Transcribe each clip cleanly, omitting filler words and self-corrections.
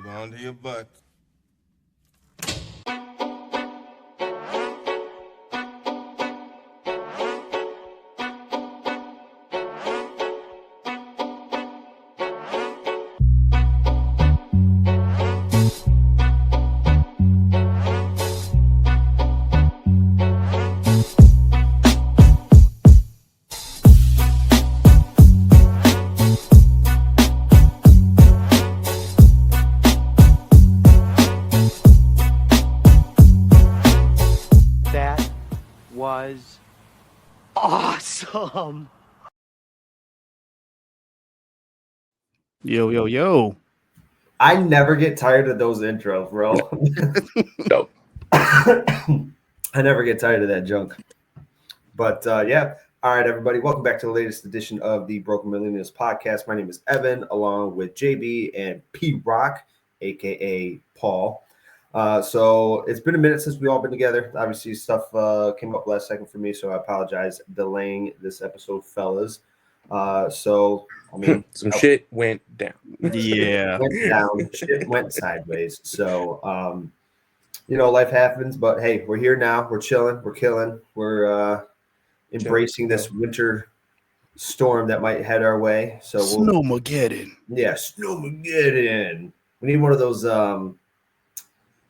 Hold on to your butt. Was awesome. Yo. I never get tired of those intros, bro. Dope. I never get tired of that junk. But yeah. All right, everybody. Welcome back to the latest edition of the Broken Millennials Podcast. My name is Evan, along with JB and P Rock, aka Paul. So it's been a minute since we all been together. Obviously, stuff came up last second for me, so I apologize delaying this episode, fellas. So I mean, some shit went down. Yeah, went down. Shit went sideways. So life happens. But hey, we're here now. We're chilling. We're killing. We're embracing this winter storm that might head our way. So Snowmageddon. Yeah, Snowmageddon. We need one of those.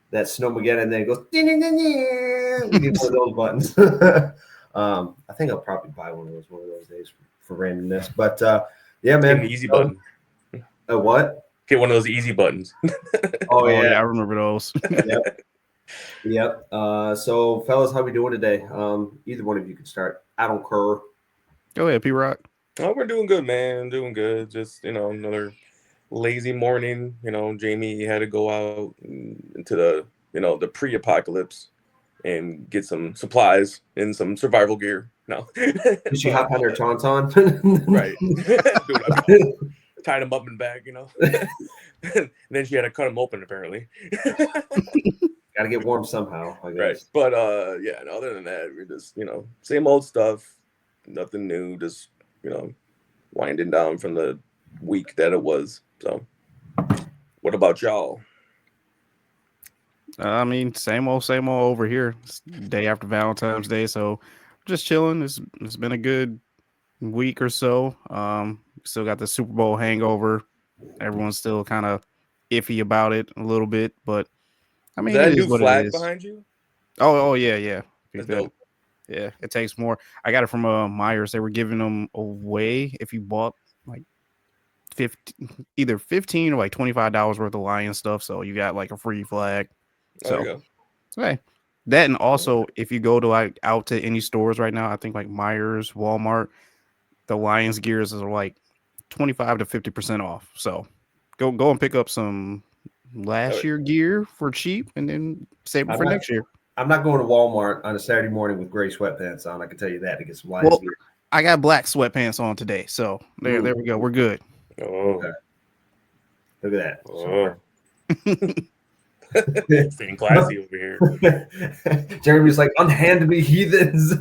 That Snowmageddon, and then it goes ding, ding, ding, ding. We need one of those buttons. I think I'll probably buy one of those days for randomness. But yeah, man. Get an easy button. A what? Get one of those easy buttons. Oh yeah, I remember those. Yep. So fellas, how we doing today? Either one of you can start. I don't care. Go ahead, P Rock. Oh, we're doing good, man. Doing good. Just another lazy morning. Jamie had to go out into the pre-apocalypse and get some supplies and some survival gear. No. Did she hop on her tauntaun? Right. Tied him up and back, and then she had to cut him open, apparently. Got to get warm somehow, I guess. Right. But yeah, and other than that, we're just, same old stuff. Nothing new, just, winding down from the week that it was. So, what about y'all? I mean, same old over here. It's day after Valentine's Day, so just chilling. It's been a good week or so. Still got the Super Bowl hangover. Everyone's still kind of iffy about it a little bit, but I mean, is that it a is new what flag it is. behind you? Oh yeah. That's dope. Yeah, it takes more. I got it from Myers. They were giving them away if you bought like either $15 or like $25 worth of Lion stuff. So you got like a free flag. There you go. Hey, that, and also if you go to like out to any stores right now, I think like Myers, Walmart, the Lions gears are like 25 to 50% off. So go and pick up some last year gear for cheap and then save it for next year. I'm not going to Walmart on a Saturday morning with gray sweatpants on. I can tell you that, to get some Lions gear. I got black sweatpants on today, so there we go. We're good. Oh, okay. Look at that. Oh. Staying classy over here. Jeremy's like, unhand me, heathens.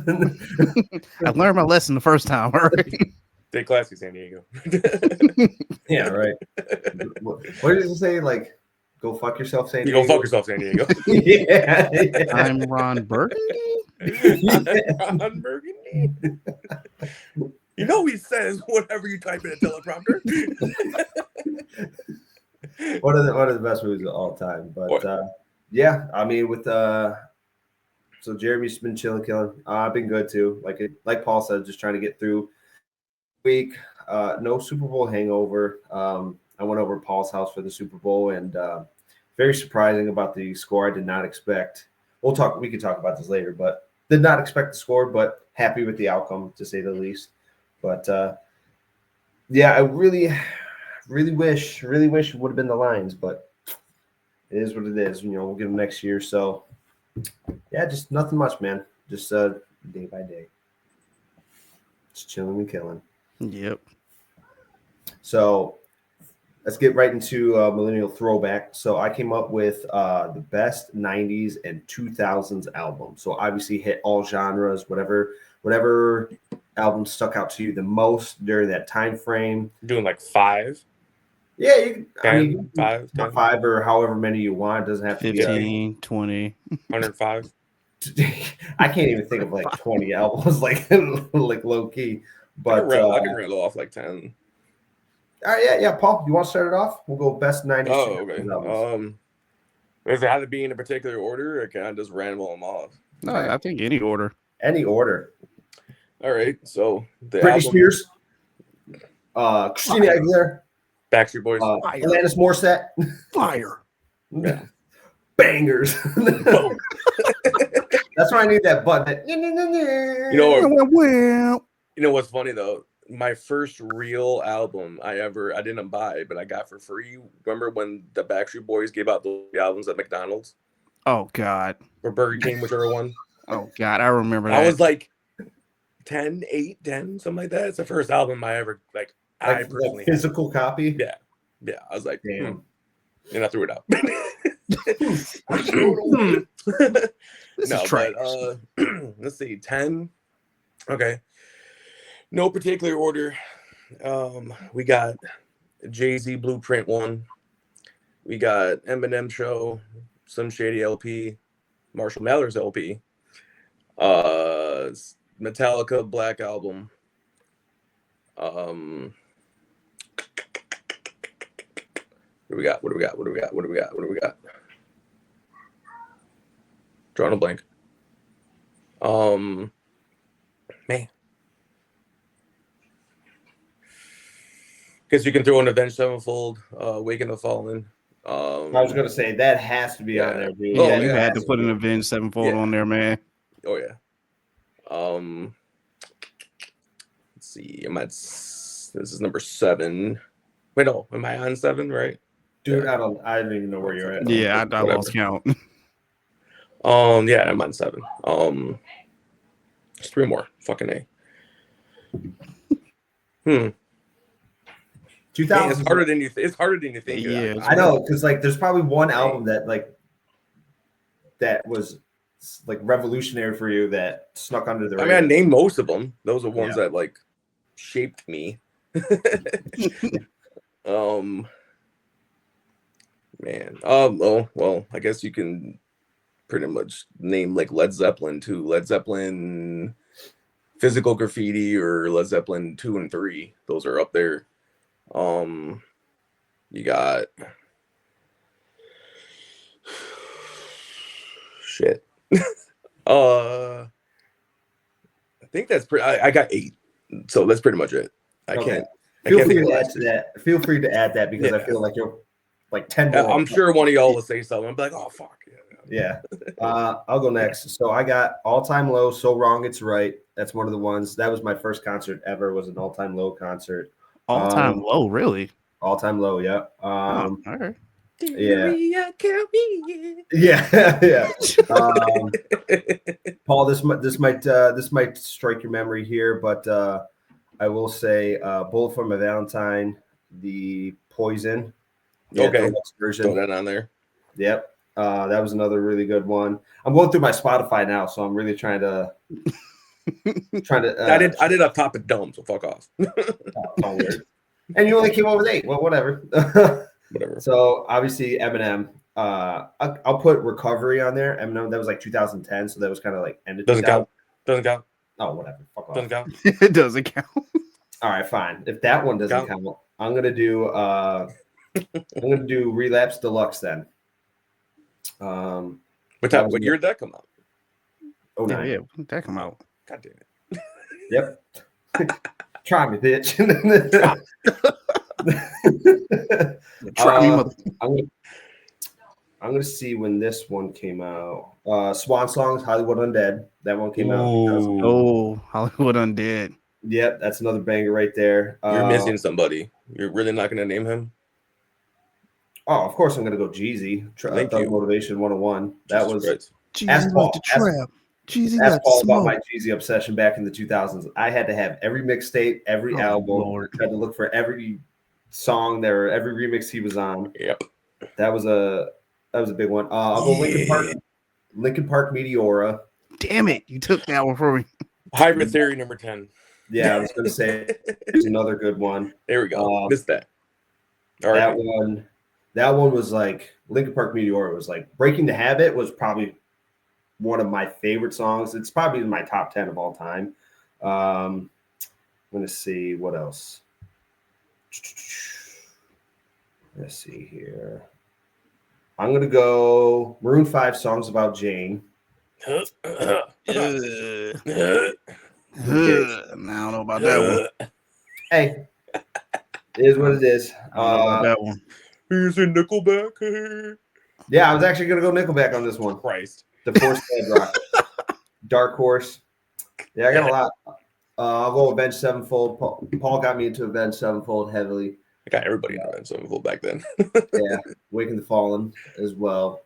I learned my lesson the first time. All right. Stay classy, San Diego. Yeah, right. What did he say? Like, go fuck yourself, San Diego. You go fuck yourself, San Diego. Yeah. I'm Ron Burgundy. Ron Burgundy. He says whatever you type in a teleprompter. One of the best movies of all time. But yeah, I mean, with so Jeremy's been chilling, killing. I've been good too. Like Paul said, just trying to get through week. No Super Bowl hangover. I went over to Paul's house for the Super Bowl, and very surprising about the score. I did not expect. We can talk about this later, but did not expect the score, but happy with the outcome, to say the least. But yeah, I really wish it would have been the Lions, but it is what it is. We'll get them next year. So yeah, just nothing much, man. Just day by day, just chilling and killing. Yep. So let's get right into Millennial Throwback. So I came up with the best 90s and 2000s albums. So obviously hit all genres, whatever album stuck out to you the most during that time frame. Doing like 5. Yeah, you, 10, I mean, 5, 10, 5 or however many you want. It doesn't have to be 15, 20. 105. I can't even think of like 20 albums, like low key. I can But rattle off like 10. all right, yeah. Paul, you want to start it off? We'll go best 90s. Oh, okay. albums. Does it have to be in a particular order, or can I just ramble them off? No, I think any order. Any order. All right. So the Britney album, Spears, Christina Aguilera, Backstreet Boys. Alanis Morissette, Fire. Yeah. Bangers. Boom. That's why I need that button. You know what's funny though? My first real album I didn't buy, but I got for free. Remember when the Backstreet Boys gave out the albums at McDonald's Oh God. or Burger King, whichever one? Oh God, I remember that. I was like 10, 8, 10, something like that. It's the first album I ever I personally had. Physical copy. Yeah. I was like, Damn. And I threw it out. This No, is trash. but let's see, 10. Okay. No particular order. We got Jay-Z Blueprint 1. We got Eminem Show, Slim Shady LP, Marshall Mathers LP, Metallica Black Album. What do we got? Drawing a blank. Man. Guess you can throw in Avenged Sevenfold, Waking the Fallen. I was gonna say that has to be on there, dude. Yeah, Oh, you yeah, had to put an Avenged Sevenfold on there, man. Oh yeah. Let's see. This is number 7. Wait, no, am I on 7? Right? Dude, I don't even know where you're at. Yeah, I lost count. Yeah, I'm on 7. There's 3 more. Fucking A. 2000. It's harder than you think. Yeah, I know, because like there's probably one album that was like revolutionary for you that snuck under the I radar. mean, I named most of them. Those are ones that like shaped me. Man. Well, I guess you can pretty much name like Led Zeppelin too. Led Zeppelin Physical Graffiti or Led Zeppelin 2 and 3. Those are up there. You got shit. I think that's pretty. I got 8, so that's pretty much it. Feel free to add to that. Feel free to add that because I feel like you're like 10. I'm sure one of y'all will say something. I'm like, oh fuck yeah. I'll go next. So I got All Time Low. So Wrong It's Right. That's one of the ones. That was my first concert ever. Was an All Time Low concert. All Time Low, really? All Time Low, yeah. All right. Yeah. Yeah. Paul, this might strike your memory here, but I will say Bullet for My Valentine, the Poison. Okay. Version. Throw that on there. Yep. That was another really good one. I'm going through my Spotify now, so I'm really trying to I did up top of Dome, so fuck off. Oh, weird. And you only came up with 8. Well, whatever. Whatever. So obviously Eminem. I'll put Recovery on there. Eminem, that was like 2010, so that was kind of like ended. Doesn't count. Oh, whatever. Fuck off. Doesn't count. It doesn't count. All right, fine. If that one doesn't count, I'm gonna do Relapse Deluxe then. What year did that come out? Oh, no. Yeah, when did that come out? God damn it. Yep. Try me, bitch. Try me, mother. I'm gonna see when this one came out. Swan Songs, Hollywood Undead. That one came out. Oh, Hollywood Undead. Yep, that's another banger right there. You're missing somebody. You're really not gonna name him? Oh, of course I'm gonna go Jeezy. Thug Motivation 101. That was Jeezy got the trap. Jeezy got the all smoke. about my Jeezy obsession back in the 2000s. I had to have every mixtape, every album. Lord. Tried to look for every song there, every remix he was on. Yep. That was a big one. I'll go Linkin Park Meteora. Damn it, you took that one from me. Hybrid Theory number 10. Yeah, I was gonna say it's another good one. There we go. Missed that. R.I.P. That one was like Linkin Park Meteora was like Breaking the Habit was probably one of my favorite songs. It's probably in my top 10 of all time. I'm going to see what else. Let's see here. I'm going to go Maroon 5 Songs About Jane. I don't know about that one. Hey, it is what it is. I don't know about that one. Here's a Nickelback. Yeah, I was actually going to go Nickelback on this one. Christ. The Force Dead Rock. Dark Horse. Yeah, I got a lot. I'll go Avenged Sevenfold. Paul got me into Avenged Sevenfold heavily. I got everybody in Avenged Sevenfold back then. Yeah, Waking the Fallen as well.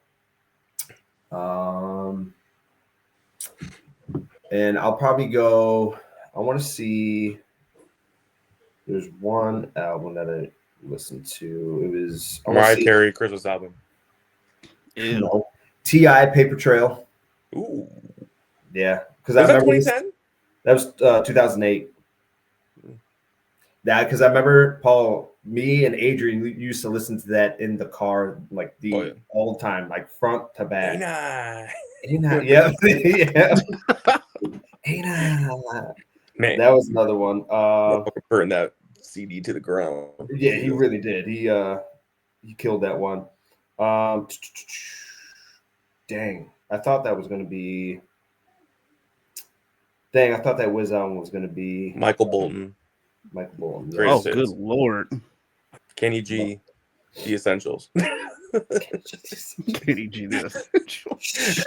And I'll probably go. I want to see. There's one album that I listened to. It was Mariah Carey Christmas album. No. T.I. Paper Trail. Ooh. Yeah, because Was that 2010? That was 2008. Yeah, because I remember Paul, me and Adrian used to listen to that in the car like all the time, like front to back. Yeah. Man, that was another one. Burn that CD to the ground. Yeah, he really did. He killed that one. Dang, I thought that was going to be. Dang, I thought that Wiz album was going to be Michael Bolton. Yeah. Oh, good Lord. Kenny G, The Essentials. Kenny G, The Essentials.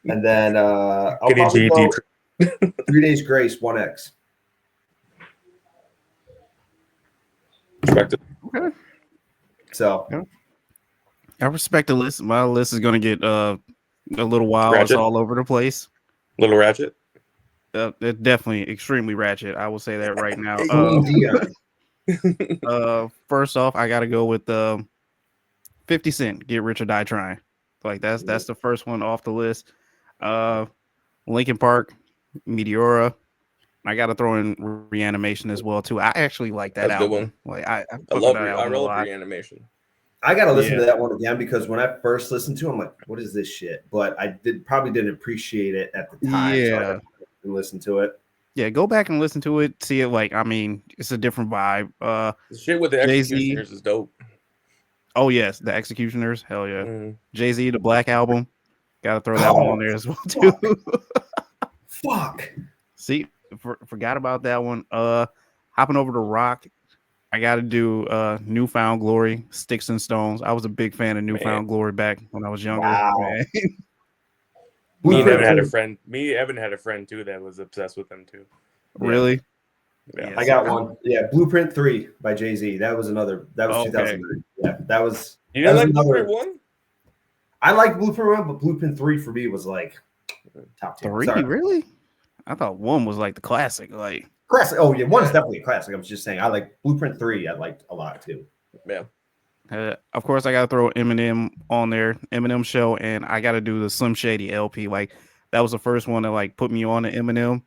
And then I'll Kenny G, go 3 Days Grace, 1X. Respected. Okay. So I respect the list. My list is going to get a little wild. Ratchet. It's all over the place. Little ratchet. It's definitely extremely ratchet. I will say that right now. First off, I got to go with 50 Cent. Get Rich or Die Trying. Like that's the first one off the list. Linkin Park, Meteora. I got to throw in Reanimation as well too. I actually like that album. Like I love Reanimation. I gotta listen to that one again because when I first listened to it, I'm like, what is this shit? But I probably didn't appreciate it at the time. Yeah. So I listen to it. Yeah, go back and listen to it. See it it's a different vibe. The shit with the Executioners is dope. Oh yes, the Executioners. Hell yeah. Jay-Z, the Black Album. Gotta throw that one on there as well too. Fuck. See, forgot about that one. Hopping over to rock. I got to do Newfound Glory, Sticks and Stones. I was a big fan of Newfound Glory back when I was younger. Wow. Me and Evan had a friend. Evan had a friend too that was obsessed with them too. Really? Yeah. I got one. Yeah, Blueprint 3 by Jay-Z. That was 2003. Yeah, that was. You didn't like Blueprint 1? I like Blueprint 1, but Blueprint 3 for me was like top 10. 3, really? I thought 1 was like the classic. Like classic. Oh yeah, 1 is definitely a classic. I was just saying I like Blueprint 3. I liked a lot too. Yeah. Of course, I gotta throw Eminem on there, Eminem Show, and I gotta do the Slim Shady LP. Like that was the first one that like put me on to Eminem,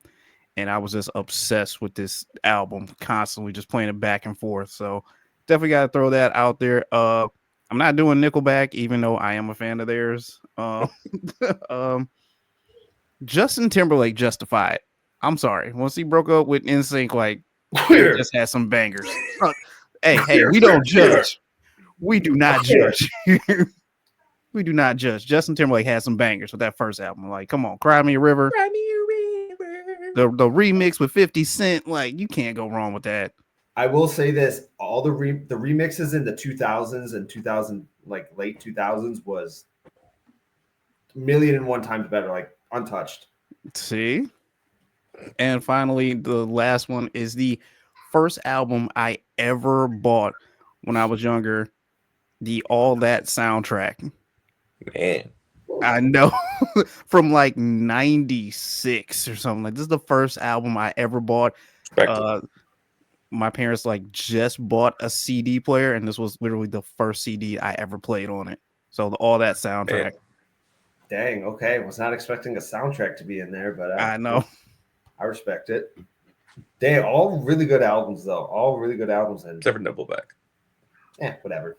and I was just obsessed with this album, constantly just playing it back and forth. So definitely gotta throw that out there. I'm not doing Nickelback, even though I am a fan of theirs. Justin Timberlake, Justified. I'm sorry. Once he broke up with NSYNC, like he just had some bangers. Hey, we don't judge. We do not judge. We do not judge. Justin Timberlake had some bangers with that first album. Like, come on, Cry Me a River. Cry Me a River. The remix with 50 Cent, like you can't go wrong with that. I will say this: all the remixes in the 2000s and 2000, like late 2000s, was 1,000,001 times better. Like untouched. See, and finally, the last one is the first album I ever bought when I was younger. The All That soundtrack. Man, I know. From like 96 or something. Like this is the first album I ever bought. My parents like just bought a CD player, and this was literally the first CD I ever played on it. So All That soundtrack. Dang, okay. Was not expecting a soundtrack to be in there, but I know. I respect it. Dang, all really good albums though. All really good albums. Except for Nickelback. Whatever.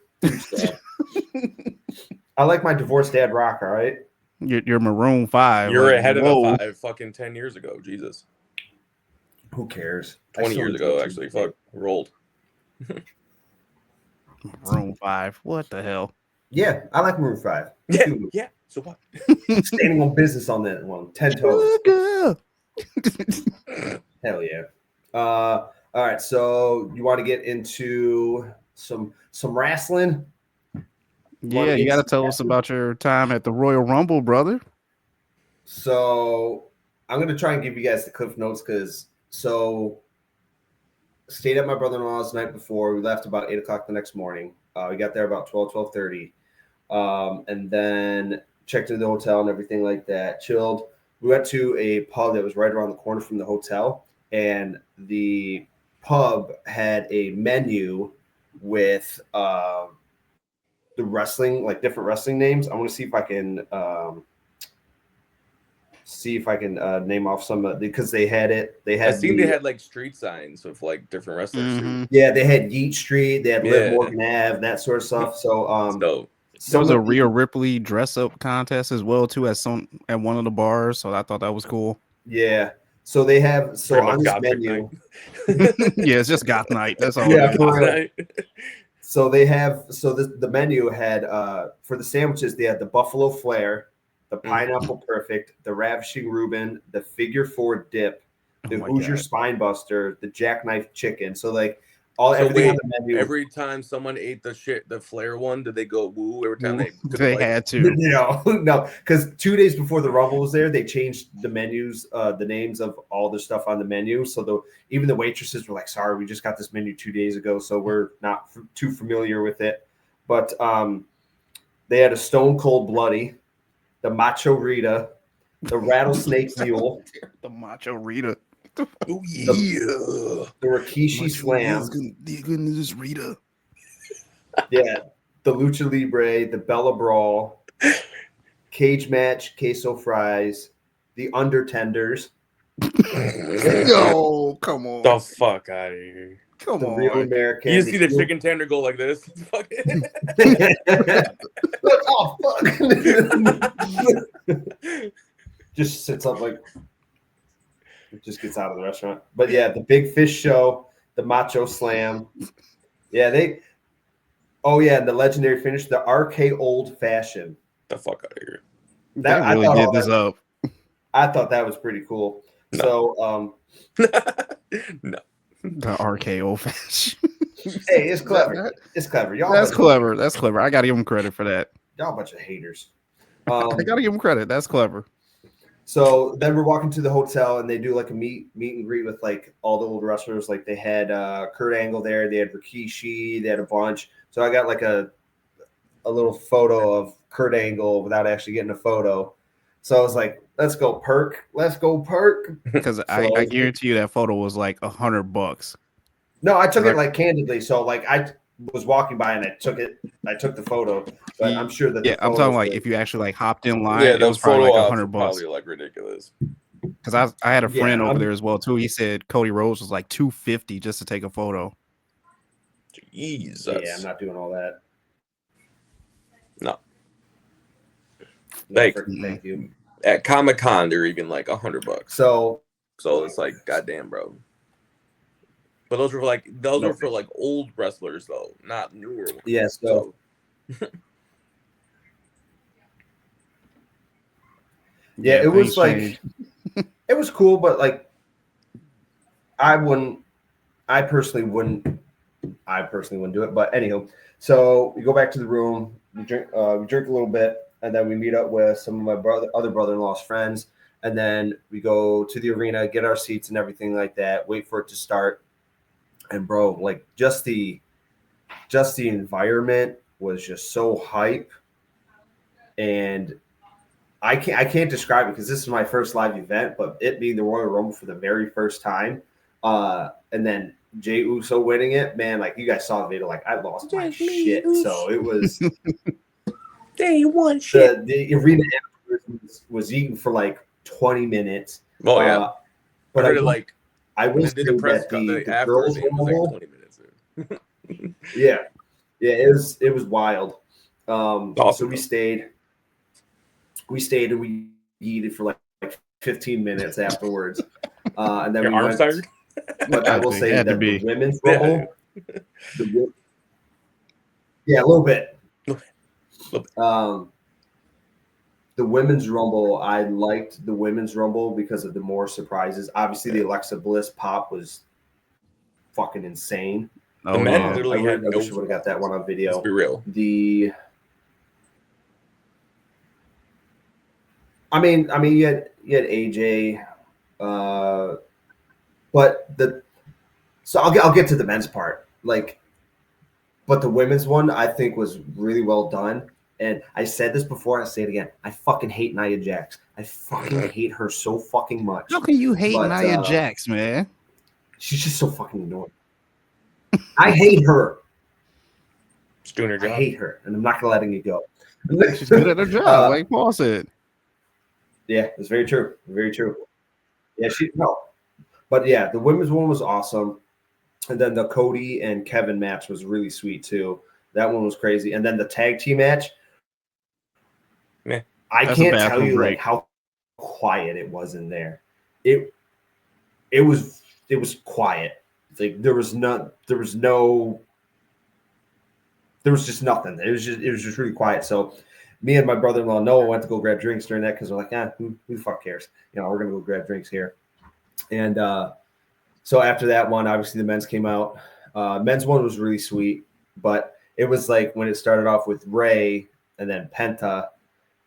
I like my divorced dad rock. All right. You're Maroon 5. You're like, ahead of whoa. the 5 fucking 10 years ago. Jesus. Who cares? 20 years ago, actually. Fuck. Rolled. Maroon 5. What the hell? Yeah, I like Maroon 5. Yeah. Dude, Yeah. So what? standing on business on that one. 10 toes. Sugar. Hell yeah. All right, so you want to get into some wrestling? Yeah, you got to tell us about your time at the Royal Rumble, brother. So I'm going to try and give you guys the cliff notes stayed at my brother-in-law's the night before. We left about 8 o'clock the next morning. We got there about 12:30. And then checked into the hotel and everything like that, chilled. We went to a pub that was right around the corner from the hotel, and the pub had a menu with the wrestling, like different wrestling names. I want to see if I can name off some of because they had it. They had. they had like street signs with like different wrestlers. Mhm. Yeah, they had Yeet Street. They had Liv Morgan Ave, that sort of stuff. So there was a Rhea Ripley dress up contest as well too at one of the bars. So I thought that was cool. Yeah. So they have on this menu. Yeah, it's just goth night. That's all. Yeah, for real. So they have the menu had for the sandwiches they had the Buffalo Flair, the Pineapple Perfect, the Ravishing Reuben, the Figure 4 Dip, the Hoosier Spine Buster, the Jackknife Chicken. So like everything on the menu. Every time someone ate the Flair one, did they go woo? Every time they had to. No, because 2 days before the Rumble was there, they changed the menus, the names of all the stuff on the menu. So even the waitresses were like, "Sorry, we just got this menu 2 days ago, so we're not too familiar with it." But they had a Stone Cold Bloody, the Macho Rita, the Rattlesnake Mule, the Macho Rita. Oh yeah, the Rikishi Slam. Goodness, Rita. Yeah, the Lucha Libre, the Bella Brawl, Cage Match, Queso Fries, the Undertenders. No, come on. The fuck out of here. Come on. Real American. You see the chicken tender go like this? Oh fuck! Just sits up like. It just gets out of the restaurant. But yeah, the Big Fish Show, the Macho Slam. Yeah, and the legendary finish, the RK Old Fashioned. The fuck out of here. That really did this up. I thought that was pretty cool. No. So no. The RK Old Fashioned. Hey, it's clever. It's clever. That's clever. That's clever. I gotta give him credit for that. Y'all a bunch of haters. I gotta give him credit. That's clever. So then we're walking to the hotel and they do like a meet and greet with like all the old wrestlers. Like they had Kurt Angle there, they had Rikishi, they had a bunch. So I got like a little photo of Kurt Angle without actually getting a photo. So I was like, let's go Perk. Because I guarantee you that photo was like $100. No, I took it like candidly. So like I was walking by and I took the photo. But I'm sure that I'm talking like if you actually like hopped in line, yeah, it was probably like $100. Probably like ridiculous. Because I had a friend over there as well too. He said Cody Rhodes was like $250 just to take a photo. Jesus. Yeah, I'm not doing all that. No. Thank you. At Comic-Con, they're even like $100. So it's like, goddamn, bro. But those were for like old wrestlers though, not newer ones. Yeah, so yeah, it was like it was cool, but like I personally wouldn't do it. But anywho, so we go back to the room, we drink a little bit, and then we meet up with some of my other brother-in-law's friends, and then we go to the arena, get our seats and everything like that, wait for it to start. And bro, like just the environment was just so hype, and I can't describe it because this is my first live event, but it being the Royal Rumble for the very first time, and then Jey Uso winning it, man, like you guys saw the video, like I lost my shit. So it was day one shit. The arena was eating for like 20 minutes. Oh yeah, but I will say that the girls was like 20 minutes. yeah, Yeah, it was wild. Awesome, so we stayed and we eated for like 15 minutes afterwards. And then Your we arms went. tired? But I will say Had to that be. the women's Yeah. rumble, yeah, a little bit. The women's rumble, I liked the women's rumble because of the more surprises. Obviously, the Alexa Bliss pop was fucking insane. The Oh men yeah. literally I had no. wish I would have got that one on video. Let's be real. I mean, you had AJ, but so I'll get to the men's part, like, but the women's one I think was really well done. And I said this before, I say it again. I fucking hate Nia Jax. I fucking hate her so fucking much. How can you hate But, Nia Jax, man? She's just so fucking annoying. I hate her. She's doing her I job. hate her, and I'm not gonna letting it go. She's good at her job, like Paul said. Yeah, it's very true. Very true. Yeah, but yeah, the women's one was awesome, and then the Cody and Kevin match was really sweet too. That one was crazy, and then the tag team match. Yeah. I That's a can't tell bathroom you break. like how quiet it was in there. It was quiet. Like there was just nothing. It was just really quiet. So me and my brother-in-law Noah went to go grab drinks during that because we're like, who the fuck cares? You know, we're gonna go grab drinks here. And so after that one, obviously the men's came out. Men's one was really sweet, but it was like when it started off with Ray and then Penta,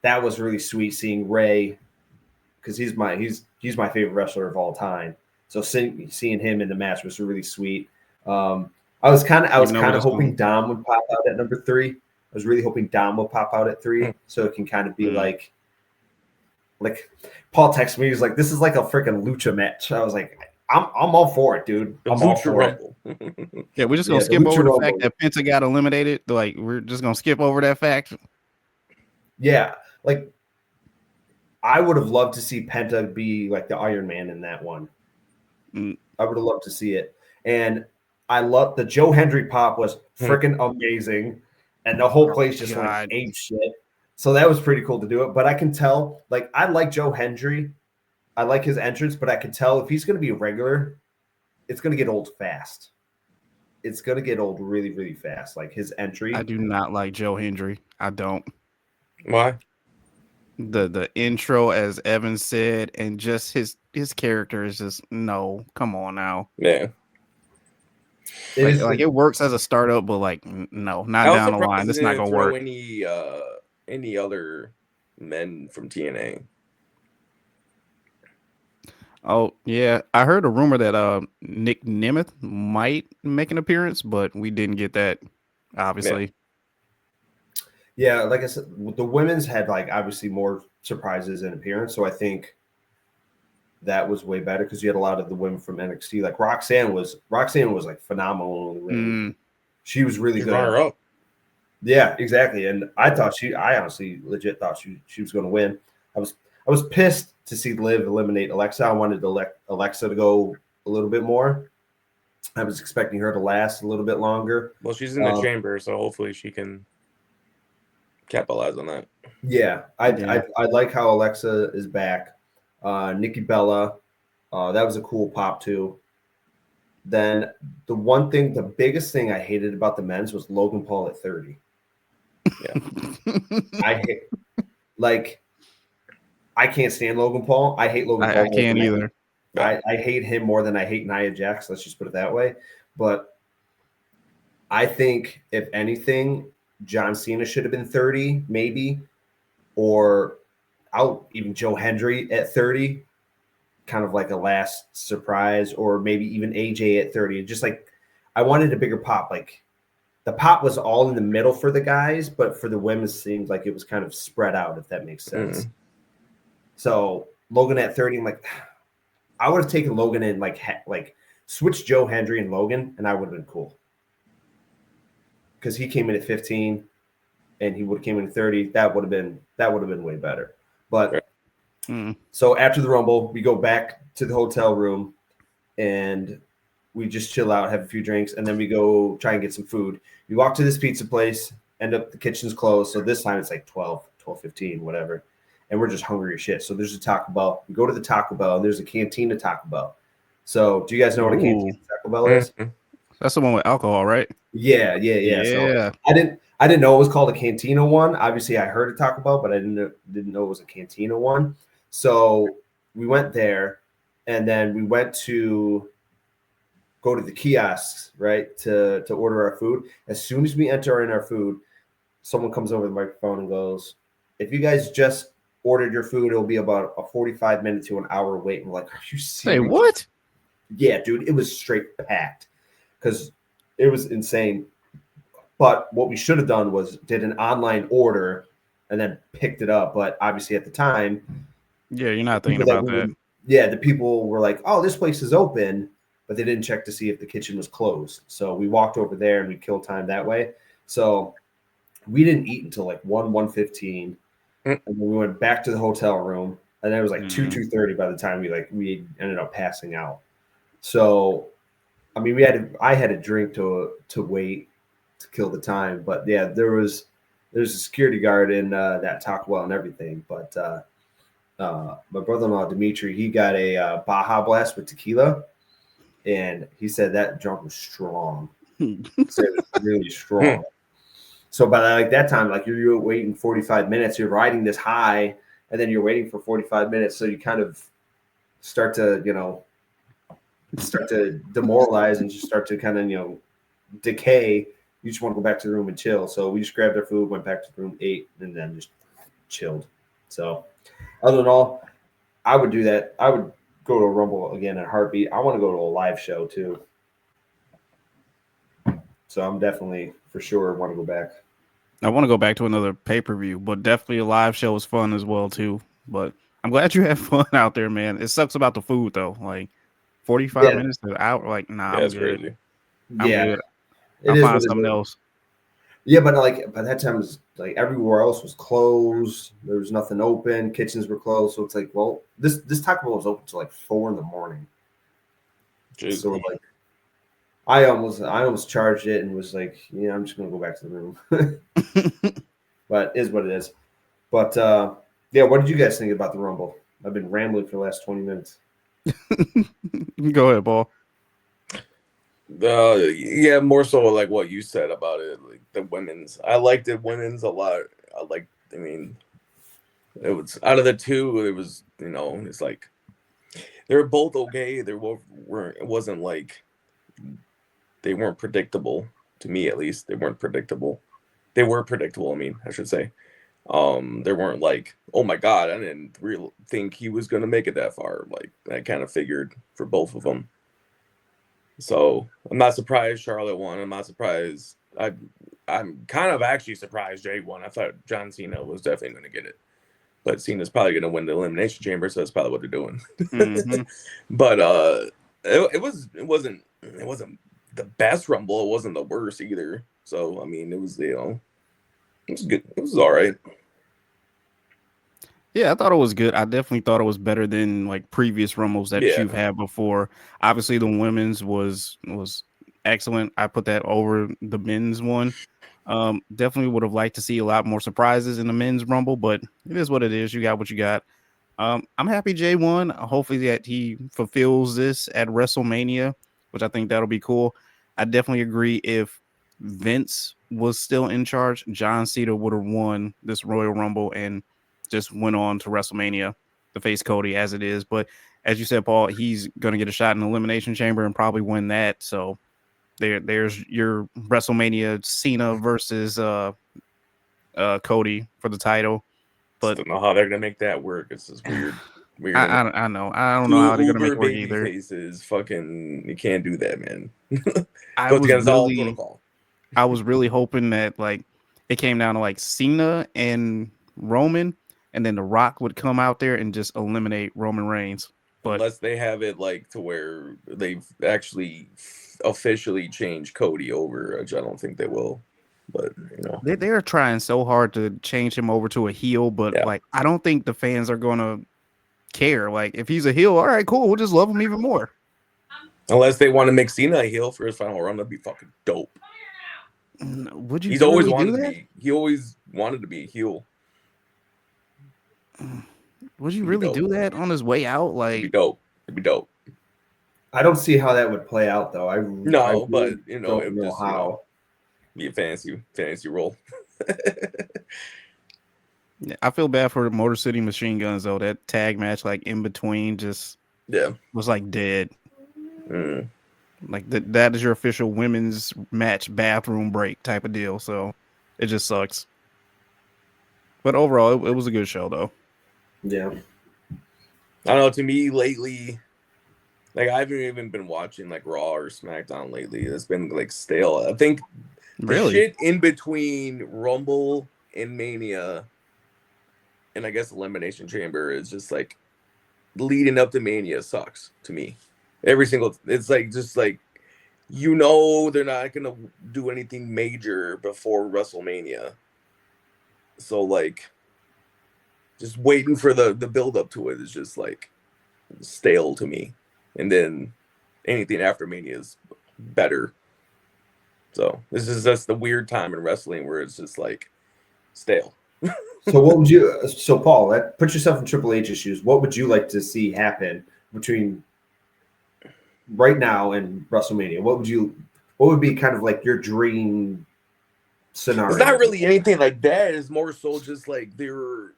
that was really sweet seeing Ray because he's my favorite wrestler of all time. So seeing him in the match was really sweet. I was kind of hoping Dom would pop out at number 3. I was really hoping Dom would pop out at 3, so it can kind of be like Paul texted me. He's like, "This is like a freaking lucha match." I was like, "I'm all for it, dude. I'm all for Rumble. it." Yeah, we're just gonna Yeah, skip the over Lucha the fact Rumble. that Penta got eliminated. Like, we're just gonna skip over that fact. Yeah, like I would have loved to see Penta be like the Iron Man in that one. I would have loved to see it. And I love the Joe Hendry pop was freaking amazing. And the whole place just went ape shit. So that was pretty cool to do it. But I can tell, like, I like Joe Hendry. I like his entrance, but I can tell if he's going to be a regular, it's going to get old fast. It's going to get old really, really fast. Like his entry. I do not like Joe Hendry. I don't. Why? The intro, as Evan said, and just his character is just no. Come on now. Yeah. It works as a startup, but like no, not down the line. It's not gonna work. Any other men from TNA? Oh yeah, I heard a rumor that Nick Nemeth might make an appearance, but we didn't get that. Obviously. Yeah, like I said, the women's had like obviously more surprises and appearance, so I think that was way better because you had a lot of the women from NXT. Like Roxanne was like phenomenal in the ring. She was really good. Runner up. Yeah, exactly. And I honestly legit thought she was going to win. I was pissed to see Liv eliminate Alexa. I wanted Alexa to go a little bit more. I was expecting her to last a little bit longer. Well, she's in the chamber, so hopefully she can capitalize on that. Yeah, I like how Alexa is back. Nikki Bella, that was a cool pop too. Then the biggest thing I hated about the men's was Logan Paul at 30. Yeah, I can't stand Logan Paul. I hate Logan Paul. I can't either. I hate him more than I hate Nia Jax. Let's just put it that way. But I think if anything, John Cena should have been 30, maybe, or out even Joe Hendry at 30, kind of like a last surprise, or maybe even AJ at 30. Just like I wanted a bigger pop. Like the pop was all in the middle for the guys, but for the women, it seemed like it was kind of spread out, if that makes sense. So Logan at 30, I'm like, I would have taken Logan and like switch Joe Hendry and Logan, and I would have been cool. Because he came in at 15 and he would have came in at 30. That would have been way better. But so after the Rumble, we go back to the hotel room, and we just chill out, have a few drinks, and then we go try and get some food. We walk to this pizza place, end up the kitchen's closed. So this time it's like 12:15, whatever. And we're just hungry as shit. So there's a Taco Bell. We go to the Taco Bell, and there's a canteen of Taco Bell. So do you guys know what a canteen of Taco Bell is? That's the one with alcohol, right? Yeah. So I didn't know it was called a cantina one. Obviously, I heard of Taco Bell, but I didn't know it was a cantina one. So we went there, and then we went to go to the kiosks, right, to order our food. As soon as we enter in our food, someone comes over the microphone and goes, "If you guys just ordered your food, it'll be about a 45-minute to an hour wait." And we're like, "Are you serious?" Say what? Yeah, dude, it was straight packed because it was insane. But what we should have done was did an online order and then picked it up. But obviously at the time, yeah, you're not thinking about that. Yeah, the people were like, "Oh, this place is open," but they didn't check to see if the kitchen was closed. So we walked over there and we killed time that way. So we didn't eat until like 1:15, and then we went back to the hotel room, and it was like 2:30 by the time we ended up passing out. So, I mean, I had a drink to wait to kill the time, but yeah, there's a security guard in that Taco Bell and everything. But my brother-in-law Dimitri, he got a Baja Blast with tequila, and he said that drunk was strong. He said it was really strong. So by that time, like you're waiting 45 minutes, you're riding this high, and then you're waiting for 45 minutes, so you kind of start to demoralize and just start to kind of decay. You just want to go back to the room and chill. So we just grabbed our food, went back to the room, ate, and then just chilled. So other than all, I would do that. I would go to a Rumble again in a heartbeat. I want to go to a live show too. So I'm definitely for sure want to go back. I want to go back to another pay-per-view, but definitely a live show is fun as well too. But I'm glad you had fun out there, man. It sucks about the food though. Like 45 minutes to an hour. Like, nah, I'm good. Crazy. I'm good. I'll find something else. Yeah, but like by that time, it was like everywhere else was closed. There was nothing open. Kitchens were closed. So it's like, well, this Taco Bell was open till like 4 a.m. Jeez. So like, I almost charged it and was like, yeah, I'm just gonna go back to the room. But it is what it is. But yeah, what did you guys think about the Rumble? I've been rambling for the last 20 minutes. Go ahead, Paul. Yeah, more so like what you said about it, like the women's. I liked the women's a lot. I mean, it was out of the two. It was, it's like they were both okay. They weren't. It wasn't like they weren't predictable to me, at least. They weren't predictable. They were predictable. I mean, I should say. They weren't like, oh my god, I didn't really think he was gonna make it that far. Like I kind of figured for both of them. So I'm not surprised Charlotte won. I'm not surprised. I'm kind of actually surprised Jay won. I thought John Cena was definitely going to get it, but Cena's probably going to win the Elimination Chamber, so that's probably what they're doing. Mm-hmm. But it wasn't the best Rumble. It wasn't the worst either. So I mean, it was it was good. It was all right. Yeah, I thought it was good. I definitely thought it was better than like previous Rumbles that you've had before. Obviously, the women's was excellent. I put that over the men's one. Definitely would have liked to see a lot more surprises in the men's Rumble, but it is what it is. You got what you got. I'm happy Jay won. Hopefully that he fulfills this at WrestleMania, which I think that'll be cool. I definitely agree. If Vince was still in charge, John Cena would have won this Royal Rumble and just went on to WrestleMania to face Cody as it is. But as you said, Paul, he's going to get a shot in the Elimination Chamber and probably win that. So there's your WrestleMania Cena versus Cody for the title. But I don't know how they're going to make that work. It's just weird. I know. I don't know how they're going to make it work either. Faces, fucking, you can't do that, man. I was really hoping that like it came down to like Cena and Roman, and then The Rock would come out there and just eliminate Roman Reigns. But unless they have it like to where they've actually officially changed Cody over, which I don't think they will. But they are trying so hard to change him over to a heel, but like I don't think the fans are gonna care. Like if he's a heel, all right, cool, we'll just love him even more. Unless they want to make Cena a heel for his final run, that'd be fucking dope. Would you? He's always really wanted do to that? be. He always wanted to be a heel. Would you It'd be really dope. do that on his way out? It'd Like, be dope. It'd be dope. I don't see how that would play out, though. I No, but really you know, don't it would know just how. be a fantasy role. I feel bad for the Motor City Machine Guns though. That tag match, like in between, just Yeah. was like dead. Mm. Like that is your official women's match bathroom break type of deal. So it just sucks. But overall, it was a good show though. Yeah. I don't know. To me, lately, like I haven't even been watching like Raw or SmackDown lately. It's been like stale. I think the shit in between Rumble and Mania, and I guess Elimination Chamber is just like leading up to Mania sucks to me. It's like just like they're not gonna do anything major before WrestleMania. So like just waiting for the build up to it is just like stale to me. And then anything after Mania is better. So this is just the weird time in wrestling where it's just like stale. So what would you? So Paul, put yourself in Triple H's shoes. What would you like to see happen between right now and WrestleMania? What would be kind of like your dream scenario? It's not really anything like that. It's more so just like they're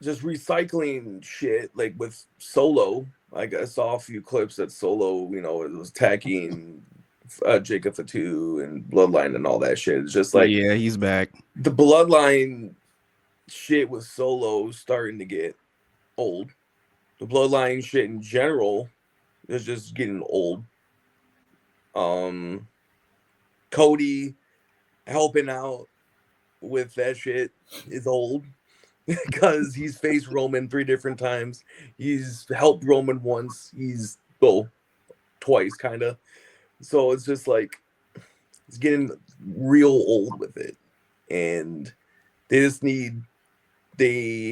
just recycling shit, like with Solo. Like I saw a few clips that Solo, it was tagging Jacob Fatu and Bloodline and all that shit. It's just like, yeah, he's back. The Bloodline shit with Solo starting to get old. The Bloodline shit in general is just getting old. Cody helping out with that shit is old because he's faced Roman 3 different times. He's helped Roman once. Twice kind of. So it's just like it's getting real old with it, and they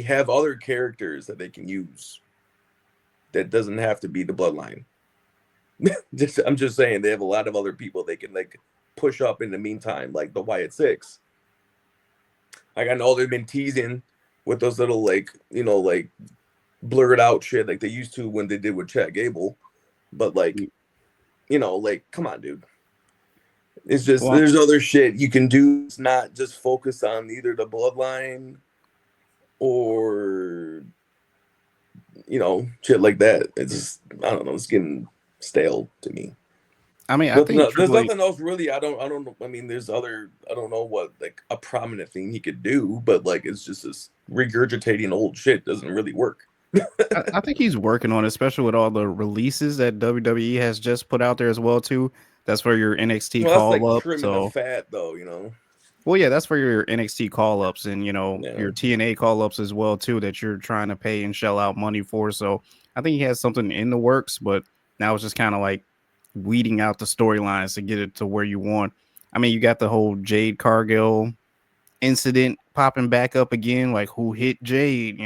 have other characters that they can use. That doesn't have to be the Bloodline. I'm just saying they have a lot of other people they can like push up in the meantime, like the Wyatt Six. Like I know they've been teasing with those little like blurred out shit like they used to when they did with Chad Gable, but like come on, dude. It's just there's other shit you can do. It's not just focus on either the Bloodline or shit like that. It's just I don't know. It's getting stale to me. I mean, I think there's nothing else really. I don't know. I mean, there's other. I don't know what like a prominent thing he could do, but like it's just this regurgitating old shit doesn't really work. I think he's working on it, especially with all the releases that WWE has just put out there as well too. That's for your NXT call up. Trimming the fat though, Well, yeah, that's for your NXT call ups and your TNA call ups as well too that you're trying to pay and shell out money for. So I think he has something in the works, but now it's just kind of like weeding out the storylines to get it to where you want. I mean, you got the whole Jade Cargill incident popping back up again, like who hit Jade,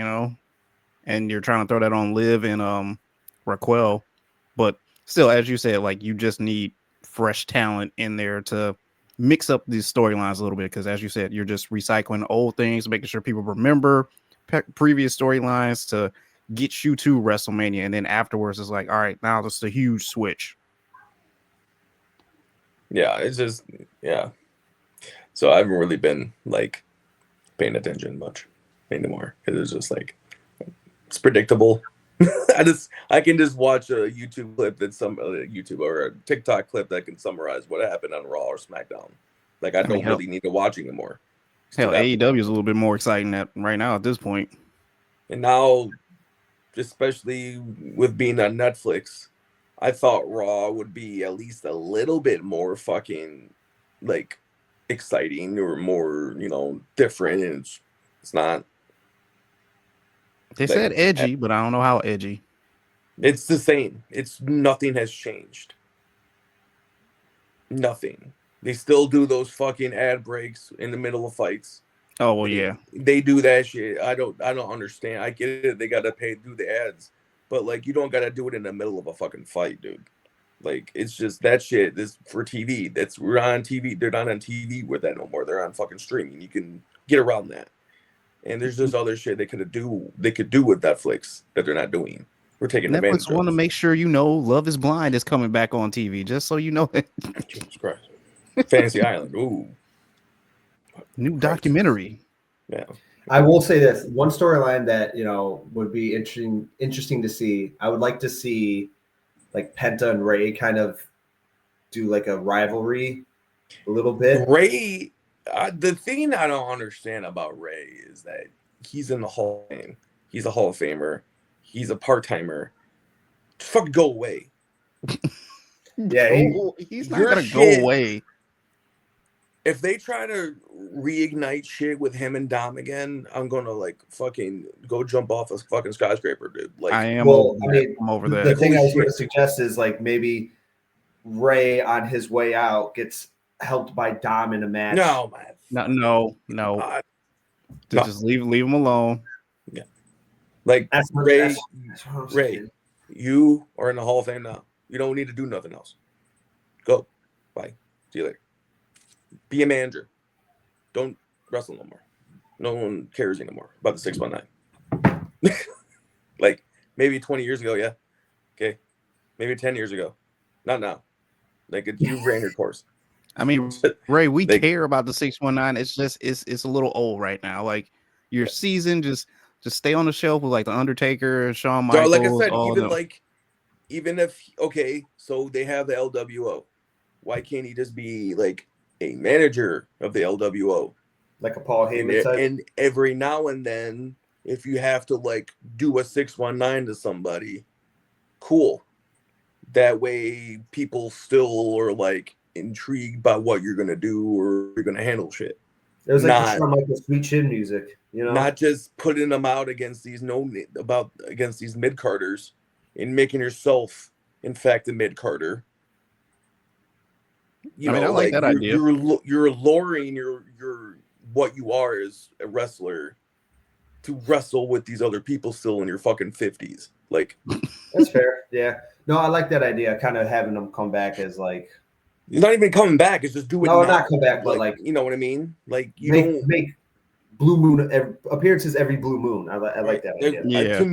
and you're trying to throw that on Liv and Raquel, but still, as you said, like you just need fresh talent in there to mix up these storylines a little bit because, as you said, you're just recycling old things, making sure people remember previous storylines to get you to WrestleMania, and then afterwards it's like, all right, now this is a huge switch. Yeah, it's just So I haven't really been like paying attention much anymore because it's just like it's predictable. I can just watch a YouTube clip that YouTube or a TikTok clip that can summarize what happened on Raw or SmackDown. Like I don't really need to watch anymore. Hell, AEW is a little bit more exciting right now at this point. And now, especially with being on Netflix, I thought Raw would be at least a little bit more fucking like exciting or more, different, and it's not. They said edgy, but I don't know how edgy. It's the same. Nothing has changed. Nothing. They still do those fucking ad breaks in the middle of fights. Oh well, yeah. They do that shit. I don't understand. I get it. They gotta do the ads, but like you don't gotta do it in the middle of a fucking fight, dude. Like it's just that shit is for TV. We're on TV. They're not on TV with that no more. They're on fucking streaming. You can get around that. And there's just other shit they could do with Netflix that they're not doing. We're taking advantage Netflix of. want to make sure you know Love is Blind is coming back on TV, just so you know it. Jesus Christ. Fantasy Island. Ooh. New documentary. Yeah. I will say this one storyline that would be interesting to see. I would like to see like Penta and Ray kind of do like a rivalry a little bit. Ray, the thing I don't understand about Ray is that he's in the Hall of Fame. He's a Hall of Famer. He's a part-timer. Just fucking go away. Yeah, he's not gonna go away. If they try to reignite shit with him and Dom again, I'm gonna like fucking go jump off a fucking skyscraper, dude. Like I am. I'm over that. The thing I was going to suggest is like maybe Ray on his way out gets helped by Dom in a match. No, man. No. Just leave him alone. Yeah. Like Ray, you are in the Hall of Fame now. You don't need to do nothing else. Go. Bye. See you later. Be a manager. Don't wrestle no more. No one cares anymore about the 619. Like maybe 20 years ago, yeah. Okay. Maybe 10 years ago. Not now. Like you ran your course. I mean, Ray, we care about the 619. It's just it's a little old right now. Like your season, just stay on the shelf with like the Undertaker, Shawn Michaels. Like I said, even if so they have the LWO. Why can't he just be like a manager of the LWO? Like a Paul Heyman type? And every now and then, if you have to like do a 619 to somebody, cool. That way people still are like intrigued by what you're gonna do or you're gonna handle shit. It was like the Shawn Michaels Sweet Chin music, Not just putting them out against these against these mid carders and making yourself in fact a mid carder. I like that idea. You're lowering your what you are as a wrestler to wrestle with these other people still in your fucking 50s. Like that's fair. Yeah. No, I like that idea. Kind of having them come back as like it's not even coming back. It's just doing. No, not come back, but like you know what I mean. Like you don't make Blue Moon appearances every Blue Moon. I like that idea. Yeah. To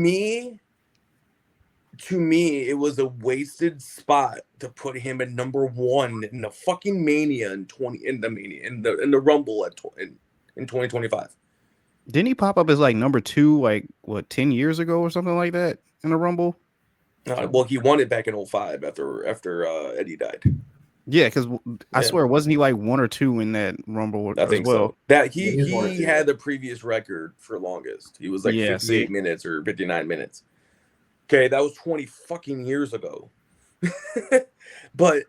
me, it was a wasted spot to put him at number 1 in the fucking Mania in the Rumble in 2025. Didn't he pop up as like number 2 like 10 years ago or something like that in the Rumble? Well, he won it back in 2005 after Eddie died. Yeah, because I swear, wasn't he like 1 or 2 in that Rumble I think as well? So. That he had the previous record for longest. He was like 58 minutes or 59 minutes. Okay, that was 20 fucking years ago. But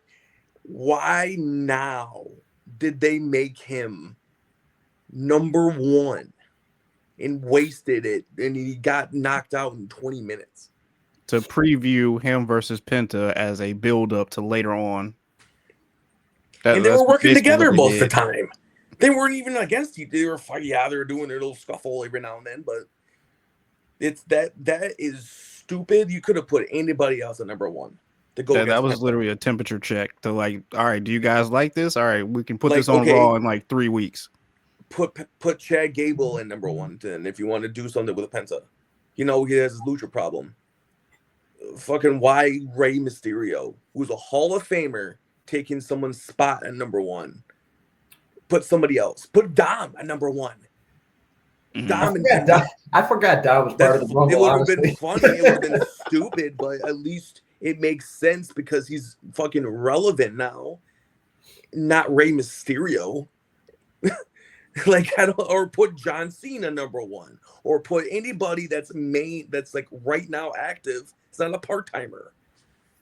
why now did they make him number 1 and wasted it and he got knocked out in 20 minutes? To preview him versus Penta as a build-up to later on. And they were working together most of the time. They weren't even against each other. They were fighting. Yeah, they were doing their little scuffle every now and then, but it's that is stupid. You could have put anybody else at number 1 to go. That was literally a temperature check to like, all right, do you guys like this? All right, we can put this on Raw in like 3 weeks. Put Chad Gable in number 1 then if you want to do something with a Penta. He has his lucha problem. Fucking why Rey Mysterio, who's a Hall of Famer, taking someone's spot at number 1? Put somebody else. Put Dom at number 1. Mm-hmm. I forgot Dom was part of the Rumble. It would have been funny. It would have been stupid, but at least it makes sense because he's fucking relevant now. Not Rey Mysterio. Or put John Cena number 1, or put anybody that's like right now active. It's not a part-timer.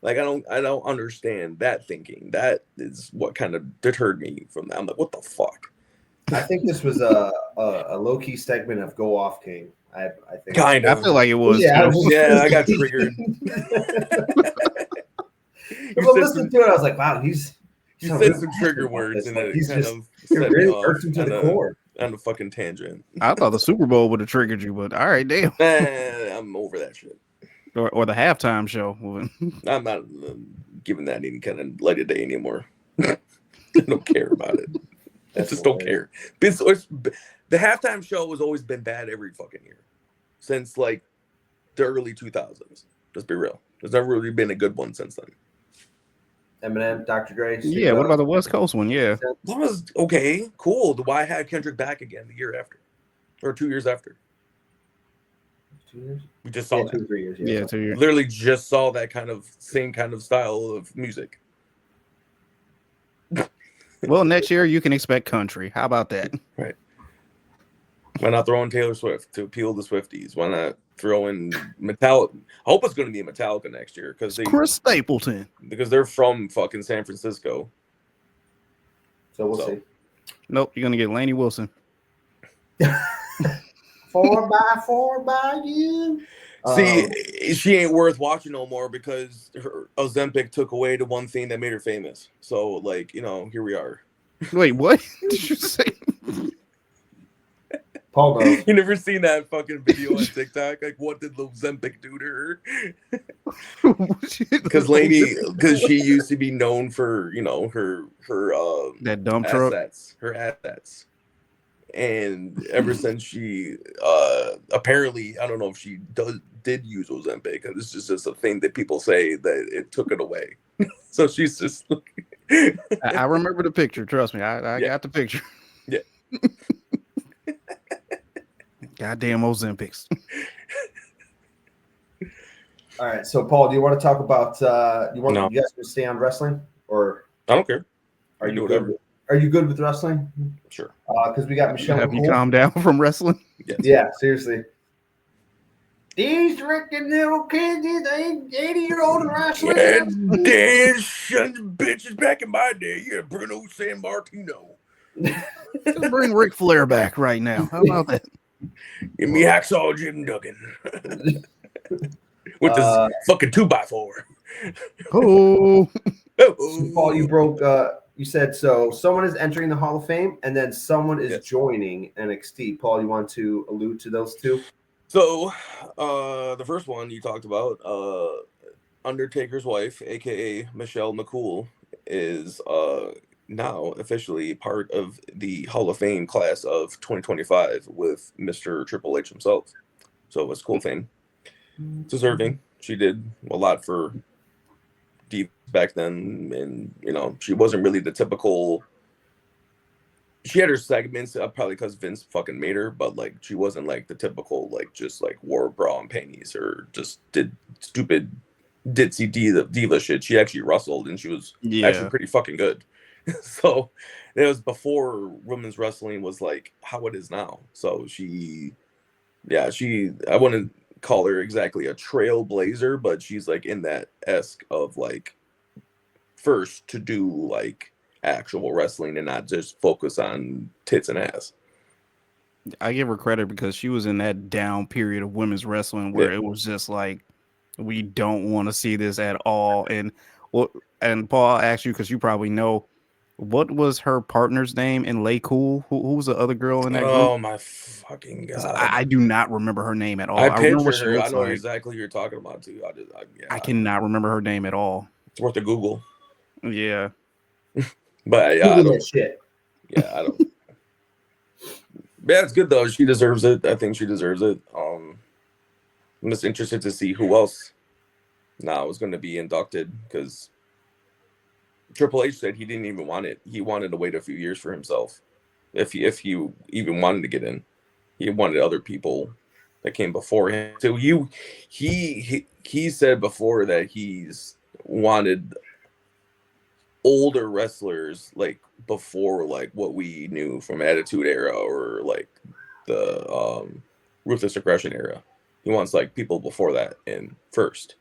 Like I don't understand that thinking. That is what kind of deterred me from that. I'm like, what the fuck? I think this was a low-key segment of Go Off King. I think kind of. I feel like it was. Yeah, I got triggered. If I'm listening to it, I was like, wow, you said some trigger words and it kind of set me off to the core. On a fucking tangent. I thought the Super Bowl would have triggered you, but all right, damn. I'm over that shit. or the halftime show. I'm not giving that any kind of light of day anymore. I don't care about it. I just don't care. The halftime show has always been bad every fucking year since like the early 2000s. Let's be real. There's never really been a good one since then. Eminem, Dr. Dre. Yeah, what about the West Coast one? Yeah. That was okay, cool. Why had Kendrick back again the year after? Or 2 years after? 2 years? We just saw that. 2 or 3 years. Yeah, 2 years. Literally just saw that same kind of style of music. Well, next year you can expect country. How about that? Right. Why not throw in Taylor Swift to appeal the Swifties? Why not throw in Metallica? I hope it's going to be Metallica next year because Chris Stapleton. Because they're from fucking San Francisco. So we'll see. Nope, you're gonna get Lainey Wilson. 4x4 by you. See, she ain't worth watching no more because her Ozempic took away the one thing that made her famous. So, like, here we are. Wait, what did you say? Paul knows. You never seen that fucking video on TikTok? Like, what did Ozempic do to her? Because she used to be known for, her that dump truck, her assets. And ever since she apparently, I don't know if she did use Ozempic, it's just a thing that people say that it took it away. So she's just I remember the picture, trust me. I got the picture. Yeah. Goddamn Ozempics. All right, so Paul, do you want to talk about you guys to stay on wrestling, or I don't care. Are you good? Are you good with wrestling? Sure. Because we got Michelle. Have you calmed down from wrestling? Yes. Yeah, seriously. These freaking little kids, these 80-year-old wrestlers. Yeah, damn sons of bitches back in my day. Yeah, Bruno San Martino. Let's bring Ric Flair back right now. How about that? Give me Hacksaw Jim Duggan. With this fucking 2x4. Oh. So Paul, you broke. You said so. Someone is entering the Hall of Fame, and then someone is joining NXT. Paul, you want to allude to those two? So, the first one you talked about, Undertaker's wife, aka Michelle McCool, is now officially part of the Hall of Fame class of 2025 with Mr. Triple H himself. So it's a cool thing. Deserving. She did a lot for Deep back then, and she wasn't really the typical. She had her segments, probably because Vince fucking made her, but like she wasn't like the typical just wore a bra and panties or just did stupid ditzy diva shit. She actually wrestled, and she was actually pretty fucking good. So it was before women's wrestling was like how it is now. So I wouldn't call her exactly a trailblazer, but she's like in that esque of like first to do like actual wrestling and not just focus on tits and ass. I give her credit because she was in that down period of women's wrestling where it was just like we don't want to see this at all. And Paul, I'll ask you because you probably know, what was her partner's name in Lay Cool? Who was the other girl in that group? Oh my fucking god! I do not remember her name at all. I remember what her. I know exactly who you're talking about too. I cannot remember her name at all. It's worth a Google. Yeah, but yeah, I don't. Shit. Yeah, I don't. Yeah, it's good though. She deserves it. I think she deserves it. I'm just interested to see who else now is going to be inducted because Triple H said he didn't even want it. He wanted to wait a few years for himself. If he even wanted to get in, he wanted other people that came before him. So he said before that he's wanted older wrestlers like before like what we knew from Attitude Era or like the Ruthless Aggression era. He wants like people before that in first.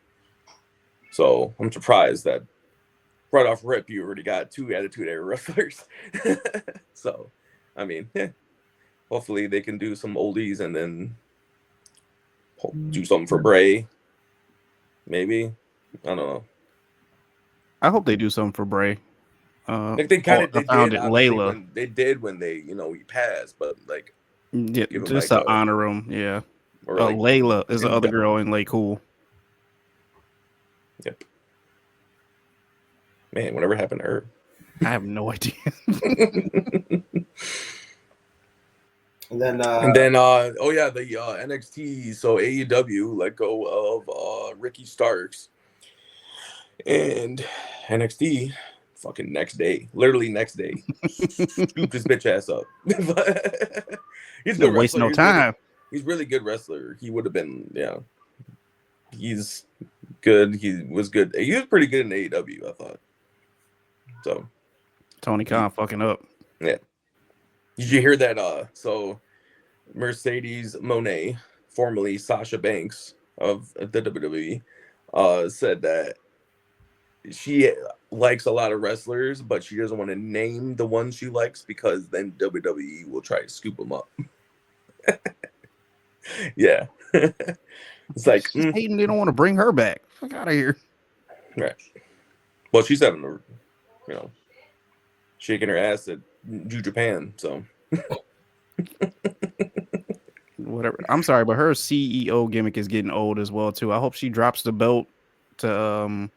So I'm surprised that right off rip you already got 2 Attitude Era wrestlers. So I mean, hopefully they can do some oldies and then do something for Bray. Maybe. I don't know. I hope they do something for Bray. Like they kind of did Layla. They did when they he passed, but like just to honor him, yeah. Or Layla is the other girl in Lay Cool. Yep. Man, whatever happened to her? I have no idea. And then, oh yeah, the NXT. So AEW let go of Ricky Starks, and NXT fucking literally next day, scooped his bitch ass up. He's a good waste wrestler. no time. He's really good wrestler. He would have been, he's good. He was good. He was pretty good in AEW, I thought. So Tony Khan fucking up. yeah. Did you hear that? So Mercedes Moné, formerly Sasha Banks of the WWE, said that she likes a lot of wrestlers, but she doesn't want to name the ones she likes because then WWE will try to scoop them up. Yeah. It's like hating they don't want to bring her back. Fuck out of here. Right. Well, she's having shaking her ass at New Japan, so Whatever. I'm sorry, but her CEO gimmick is getting old as well too. I hope she drops the belt to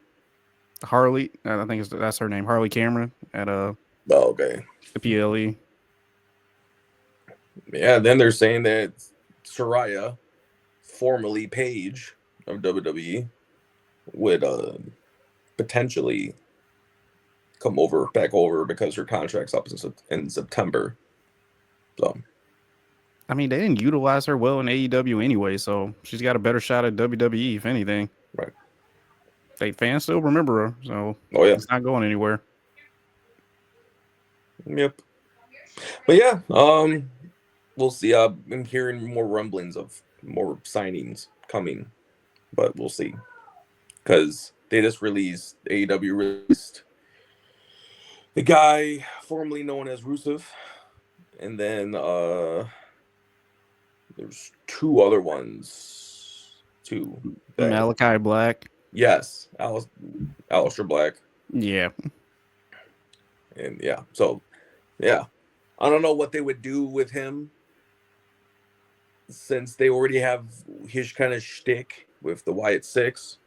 Harley. I think that's her name, Harley Cameron at okay. the PLE. Yeah, then they're saying that Saraya, formerly Paige of WWE, would potentially come back over because her contract's up in September. So, I mean, they didn't utilize her well in AEW anyway, so she's got a better shot at WWE if anything. right. Fans still remember her, so it's not going anywhere. Yep. But yeah, we'll see. I'm hearing more rumblings of more signings coming, but we'll see. Because they just AEW released the guy formerly known as Rusev, and then there's two other ones too. Malachi Black. Yes, Aleister Black. Yeah. And yeah, so yeah, I don't know what they would do with him since they already have his kind of shtick with the Wyatt Six.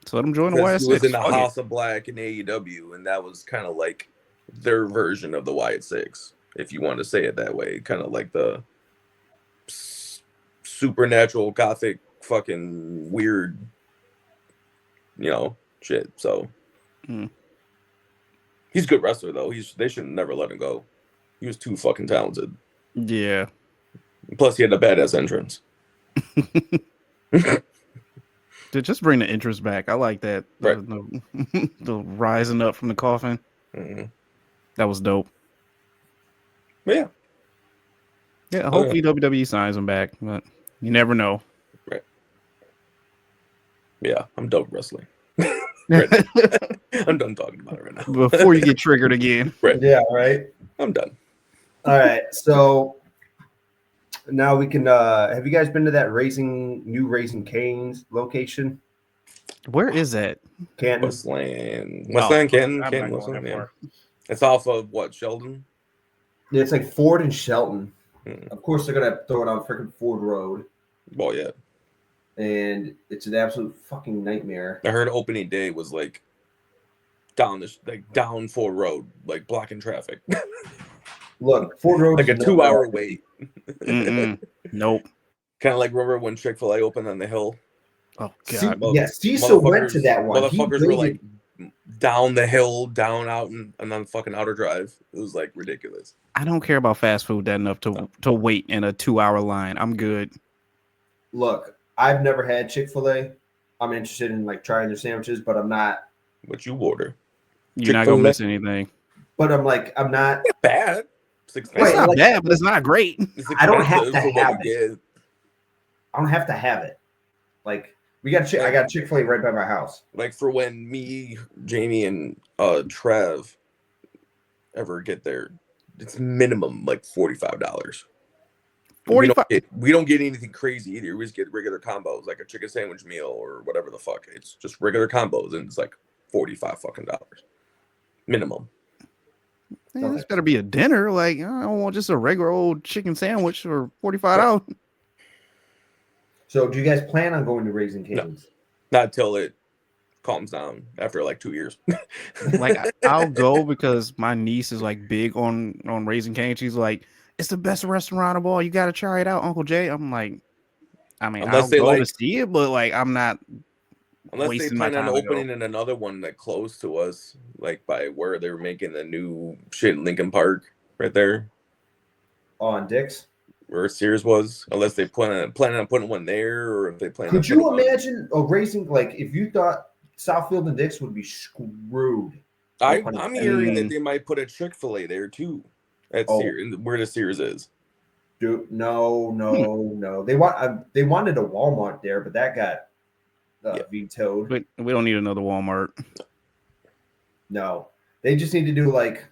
So let him join the Wyatt Six. He was in the Fuck House of Black in AEW, and that was kind of like their version of the Wyatt Six, if you want to say it that way. Kind of like the supernatural, gothic, fucking weird, shit. So he's a good wrestler, though. They should never let him go. He was too fucking talented. Yeah. Plus, he had a badass entrance. Dude, just bring the interest back. I like that. Right. The rising up from the coffin. Mm-hmm. That was dope. Yeah. Yeah, hopefully WWE signs him back, but you never know. Right. Yeah, I'm done with wrestling. I'm done talking about it right now. Before you get triggered again. Right. Yeah, right. I'm done. All right. So now we can have you guys been to that new Raising Cane's location? Where is that? Canton. Westland, I'm not Canton, going Westland. that Yeah. far. It's off of what, Sheldon? Yeah, it's like Ford and Shelton. Mm. Of course, they're gonna throw it on freaking Ford Road, Well, yeah. and it's an absolute fucking nightmare. I heard opening day was like down Ford Road, like blocking traffic. Look, Ford Road like a is 2-hour wait. Nope. Kind of like, remember when Chick-fil-A opened on the hill? Oh See, god. yeah, Cecil went to that one. Motherfuckers were like down the hill, down out and on fucking outer drive. It was like ridiculous. I don't care about fast food that enough to wait in a 2-hour line. I'm good. Look, I've never had Chick-fil-A. I'm interested in like trying their sandwiches, but I'm not. What you order? You're not gonna miss anything. But I'm not Not bad. It's not like, bad, but it's not great. I don't have to for what have we it. get. I don't have to have it. Like I got Chick-fil-A right by my house. Like for when me, Jamie, and Trev ever get there, it's minimum like $45. 45. We don't get anything crazy either. We just get regular combos, like a chicken sandwich meal or whatever the fuck. It's just regular combos, and it's like $45 fucking dollars minimum. Man, this better be a dinner. Like, I don't want just a regular old chicken sandwich for $45. So, do you guys plan on going to Raising Cane's? Not until it calms down after like 2 years. Like I'll go because my niece is like big on Raising Cane. She's like, it's the best restaurant of all. You got to try it out, Uncle Jay. I'm like, I mean, Unless I'll they go to like, see it, but like I'm not unless they wasting my plan on time to go. opening in another one like close to us, like by where they're making the new shit in Lincoln Park, right there On Dick's. where Sears was. Unless they plan on putting one there, or if they plan. Could on you putting one- imagine a racing like if you thought Southfield and Dick's would be screwed? I'm hearing that they might put a Chick-fil-A there too. At Oh. Sears, where the Sears is. Dude, no. They wanted a Walmart there, but that got vetoed. But we don't need another Walmart. No, they just need to do like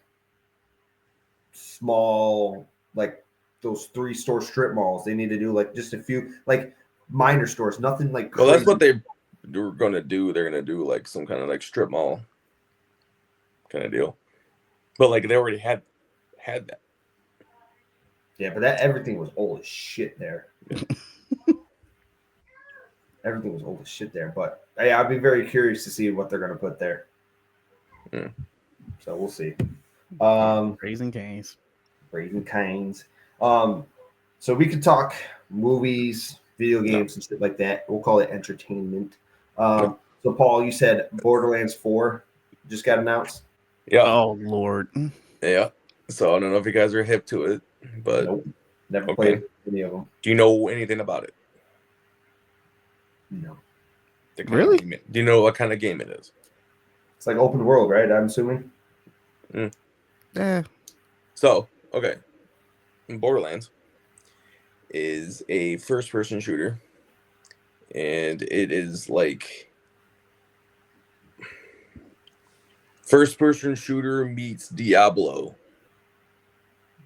small, like those 3-store strip malls. They need to do like just a few, like minor stores, nothing like. Well, that's crazy. what they were gonna do. They're gonna do like some kind of like strip mall kind of deal. But like they already had that. Yeah, but that everything was old as shit there. Everything was old as shit there. But hey, I'd be very curious to see what they're gonna put there. Mm. So we'll see. Raising Cane's. Raising Cane's. So we could talk movies, video games, and shit like that. We'll call it entertainment. So Paul, you said Borderlands 4 just got announced. Yeah. Oh Lord. Yeah. So I don't know if you guys are hip to it, but Nope. Never Okay. played any of them. do you know anything about it? No. The kind of Really? game do you know what kind of game it is? It's like open world, right? I'm assuming. Yeah. So, okay. Borderlands is a first-person shooter, and it is like first-person shooter meets Diablo,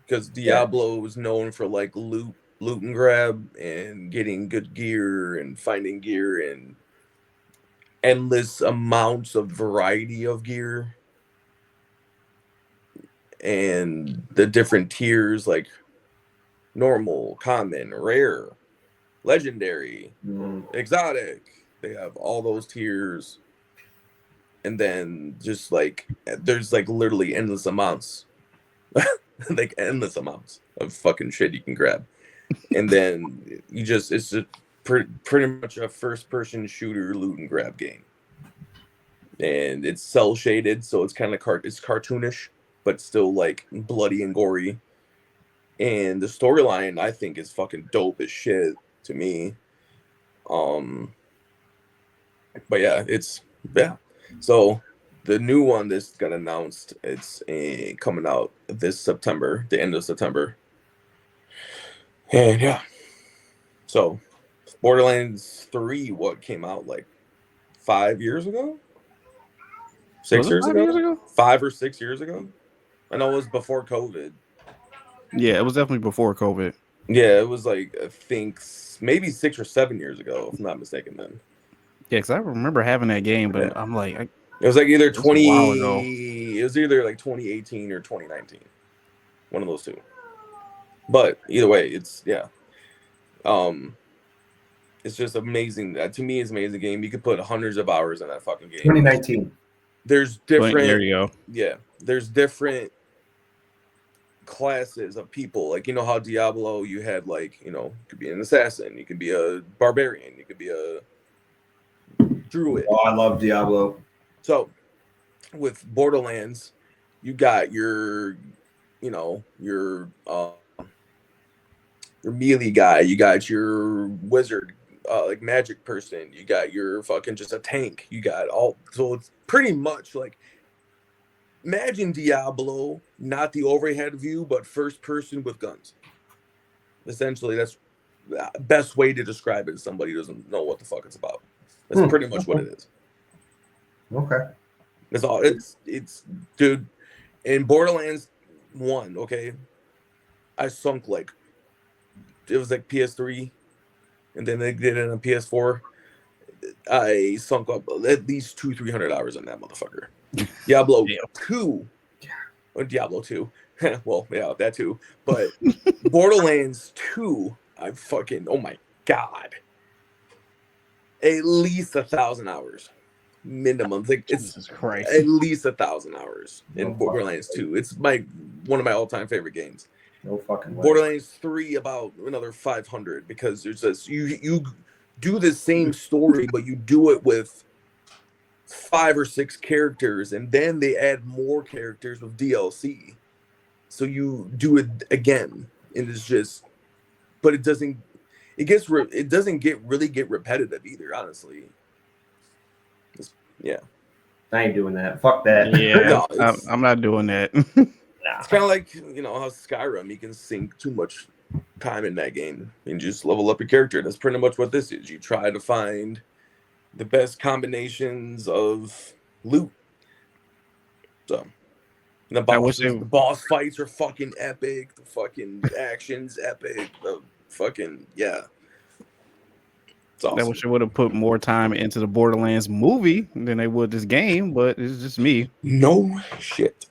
because Diablo is known for like loot and grab and getting good gear and finding gear and endless amounts of variety of gear and the different tiers like normal, common, rare, legendary, exotic. They have all those tiers, and then just like there's like literally endless amounts like endless amounts of fucking shit you can grab. And then it's just pretty much a first person shooter loot and grab game, and it's cell shaded, so it's kind of it's cartoonish but still like bloody and gory. And the storyline I think is fucking dope as shit to me. But yeah, so the new one that's got announced, it's coming out this September, the end of September. And yeah, so Borderlands 3, what came out like 5 years ago? 6 years ago? 5 or 6 years ago? I know it was before COVID. Yeah, it was definitely before COVID. Yeah, it was like, I think maybe 6 or 7 years ago, if I'm not mistaken then. Yeah, because I remember having that game, but Yeah. I'm like, It was like either was a while ago. it was either like 2018 or 2019. One of those two. But either way, it's it's just amazing. To me, it's an amazing game. You could put hundreds of hours in that fucking game. 2019. There's different there you go. Yeah, there's different classes of people. Like, you know how Diablo, you had like, you could be an assassin, you could be a barbarian, you could be a druid. Oh, I love Diablo. So with Borderlands, you got your melee guy, you got your wizard, like magic person, you got your fucking just a tank, you got all. So it's pretty much like, imagine Diablo, not the overhead view, but first person with guns. Essentially, that's the best way to describe it. Somebody who doesn't know what the fuck it's about. That's pretty much what it is. Okay. That's all. It's dude. In Borderlands 1, okay, I sunk like, it was like PS3, and then they did it on PS4. I sunk up at least 200-300 hours on that motherfucker. Diablo 2, or Diablo 2. Well, yeah, that too. But Borderlands 2, I fucking, oh my god, at least 1,000 hours minimum. Like it's Jesus Christ. at least 1,000 hours in No Borderlands fucking 2. It's one of my all-time favorite games. No fucking way. Borderlands 3 about another 500 because there's this you do the same story, but you do it with 5 or 6 characters, and then they add more characters with DLC. So you do it again, and it's just, but it doesn't really get repetitive either. Honestly, yeah. I ain't doing that. Fuck that. Yeah, No, I'm not doing that. It's kind of like, how Skyrim, you can sink too much time in that game and just level up your character. That's pretty much what this is. You try to find the best combinations of loot. So, and the boss fights are fucking epic. The fucking action's epic. The fucking, yeah. It's awesome. I wish they would have put more time into the Borderlands movie than they would this game, but it's just me. No shit.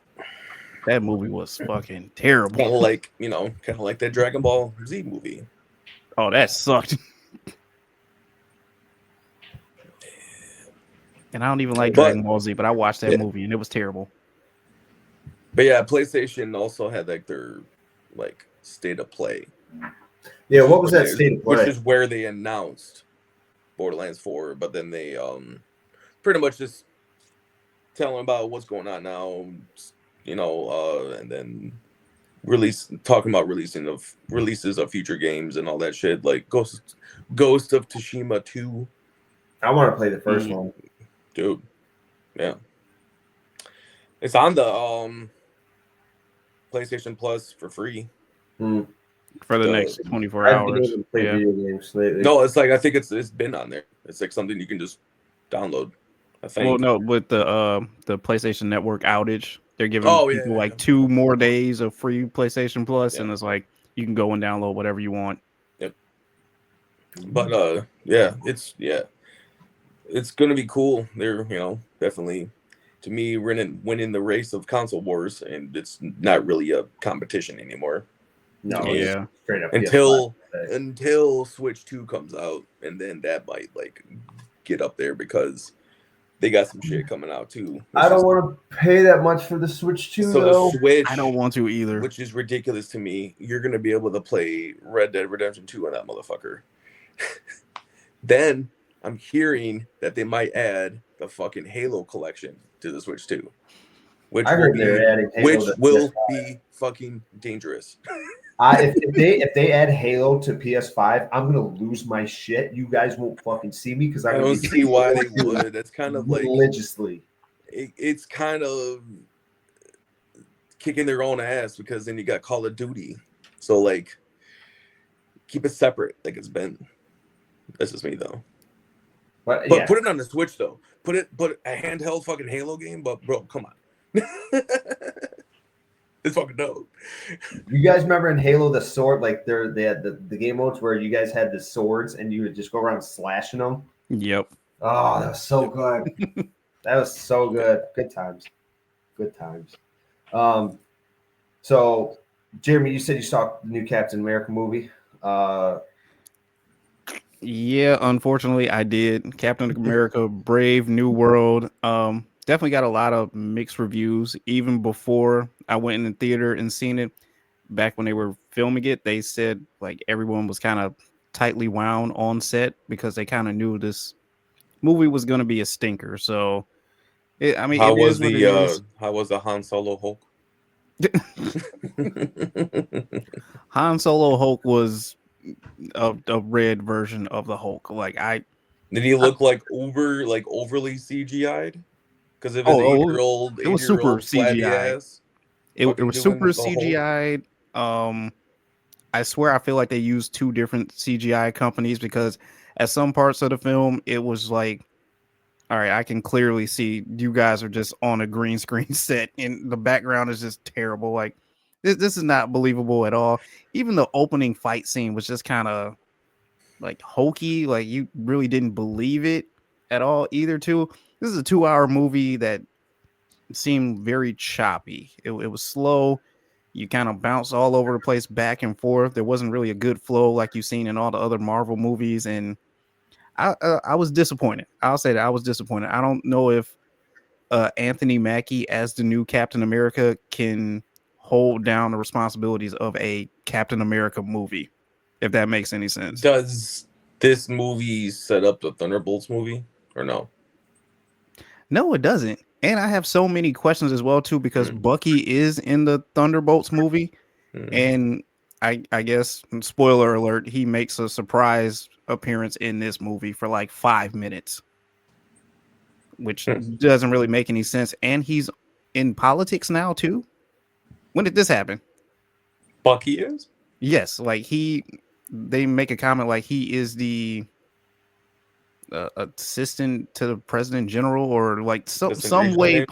That movie was fucking terrible. Kind of like that Dragon Ball Z movie. Oh, that sucked. And I don't even like Dragon Ball Z, but I watched that movie and it was terrible. But yeah, PlayStation also had their state of play. Yeah, what was that state of play? Which is where they announced Borderlands 4, but then they pretty much just telling about what's going on now, and then talking about releases of future games and all that shit, like Ghost of Tsushima 2. I want to play the first one. Dude. Yeah. It's on the PlayStation Plus for free. For the next 24 hours. Video games lately. No, it's like I think it's been on there. It's like something you can just download. I think. Well, no, with the PlayStation Network outage, they're giving people 2 more days of free PlayStation Plus, and it's like you can go and download whatever you want. Yep. But it's gonna be cool. They're definitely, to me, winning the race of console wars, and it's not really a competition anymore. No, straight up until Switch 2 comes out, and then that might get up there because they got some shit coming out too. I don't want to pay that much for the Switch 2 though. The Switch, I don't want to either, which is ridiculous to me. You're gonna be able to play Red Dead Redemption 2 on that motherfucker. Then I'm hearing that they might add the fucking Halo collection to the Switch 2, which will be fucking dangerous. If they add Halo to PS5, I'm gonna lose my shit. You guys won't fucking see me because I don't see why they would. That's kind of like religiously. It's kind of kicking their own ass because then you got Call of Duty. So keep it separate like it's been. That's just me though. But put it on the Switch though. Put a handheld fucking Halo game. But bro, come on. It's fucking dope. You guys remember in Halo the sword, they had the game modes where you guys had the swords and you would just go around slashing them? Yep. Oh, that was so good. That was so good. Good times. Good times. So Jeremy, you said you saw the new Captain America movie. Yeah, unfortunately I did. Captain America Brave New World. Definitely got a lot of mixed reviews. Even before I went in the theater and seen it, back when they were filming it, they said everyone was kind of tightly wound on set because they kind of knew this movie was going to be a stinker. So, how was the Han Solo Hulk? Han Solo Hulk was a red version of the Hulk. Did he look overly CGI'd? Because it was 8-year-old, it was super CGI. Ass, it was super CGI. I swear I feel like they used 2 different CGI companies because at some parts of the film it was like, all right, I can clearly see you guys are just on a green screen set and the background is just terrible. This is not believable at all. Even the opening fight scene was just kind of hokey. You really didn't believe it at all either too. This is a 2-hour movie that seemed very choppy. It was slow. You kind of bounce all over the place back and forth. There wasn't really a good flow like you've seen in all the other Marvel movies. And I was disappointed. I'll say that I was disappointed. I don't know if Anthony Mackie as the new Captain America can hold down the responsibilities of a Captain America movie, if that makes any sense. Does this movie set up the Thunderbolts movie or no? No, it doesn't. And I have so many questions as well too, because Bucky is in the Thunderbolts movie, and I guess, spoiler alert, he makes a surprise appearance in this movie for like 5 minutes, which doesn't really make any sense. And he's in politics now too. When did this happen? Bucky is? Yes, like they make a comment like he is the assistant to the president general, or like some way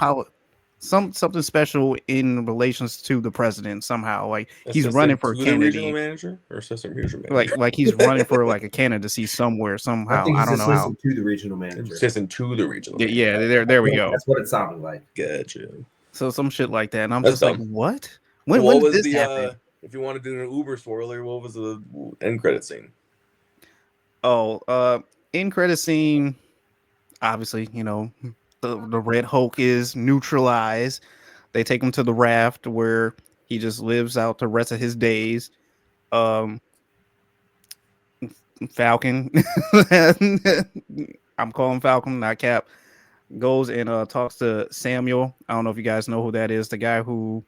something special in relations to the president somehow. Like he's running for the candidate, regional manager or assistant regional manager. like he's running for like a candidacy somewhere somehow. I don't know how. To the regional manager. Assistant to the regional manager. Yeah, there we go. That's what it sounded like. Gotcha. So some shit like that, and I'm That's just dumb. like, what? When When was did this the happen? if you want to do an Uber spoiler, what was the end credit scene? Oh, end credit scene. Obviously, you know, the Red Hulk is neutralized. They take him to the raft where he just lives out the rest of his days. Falcon, I'm calling Falcon, not Cap, goes and talks to Samuel. I don't know if you guys know who that is. The guy who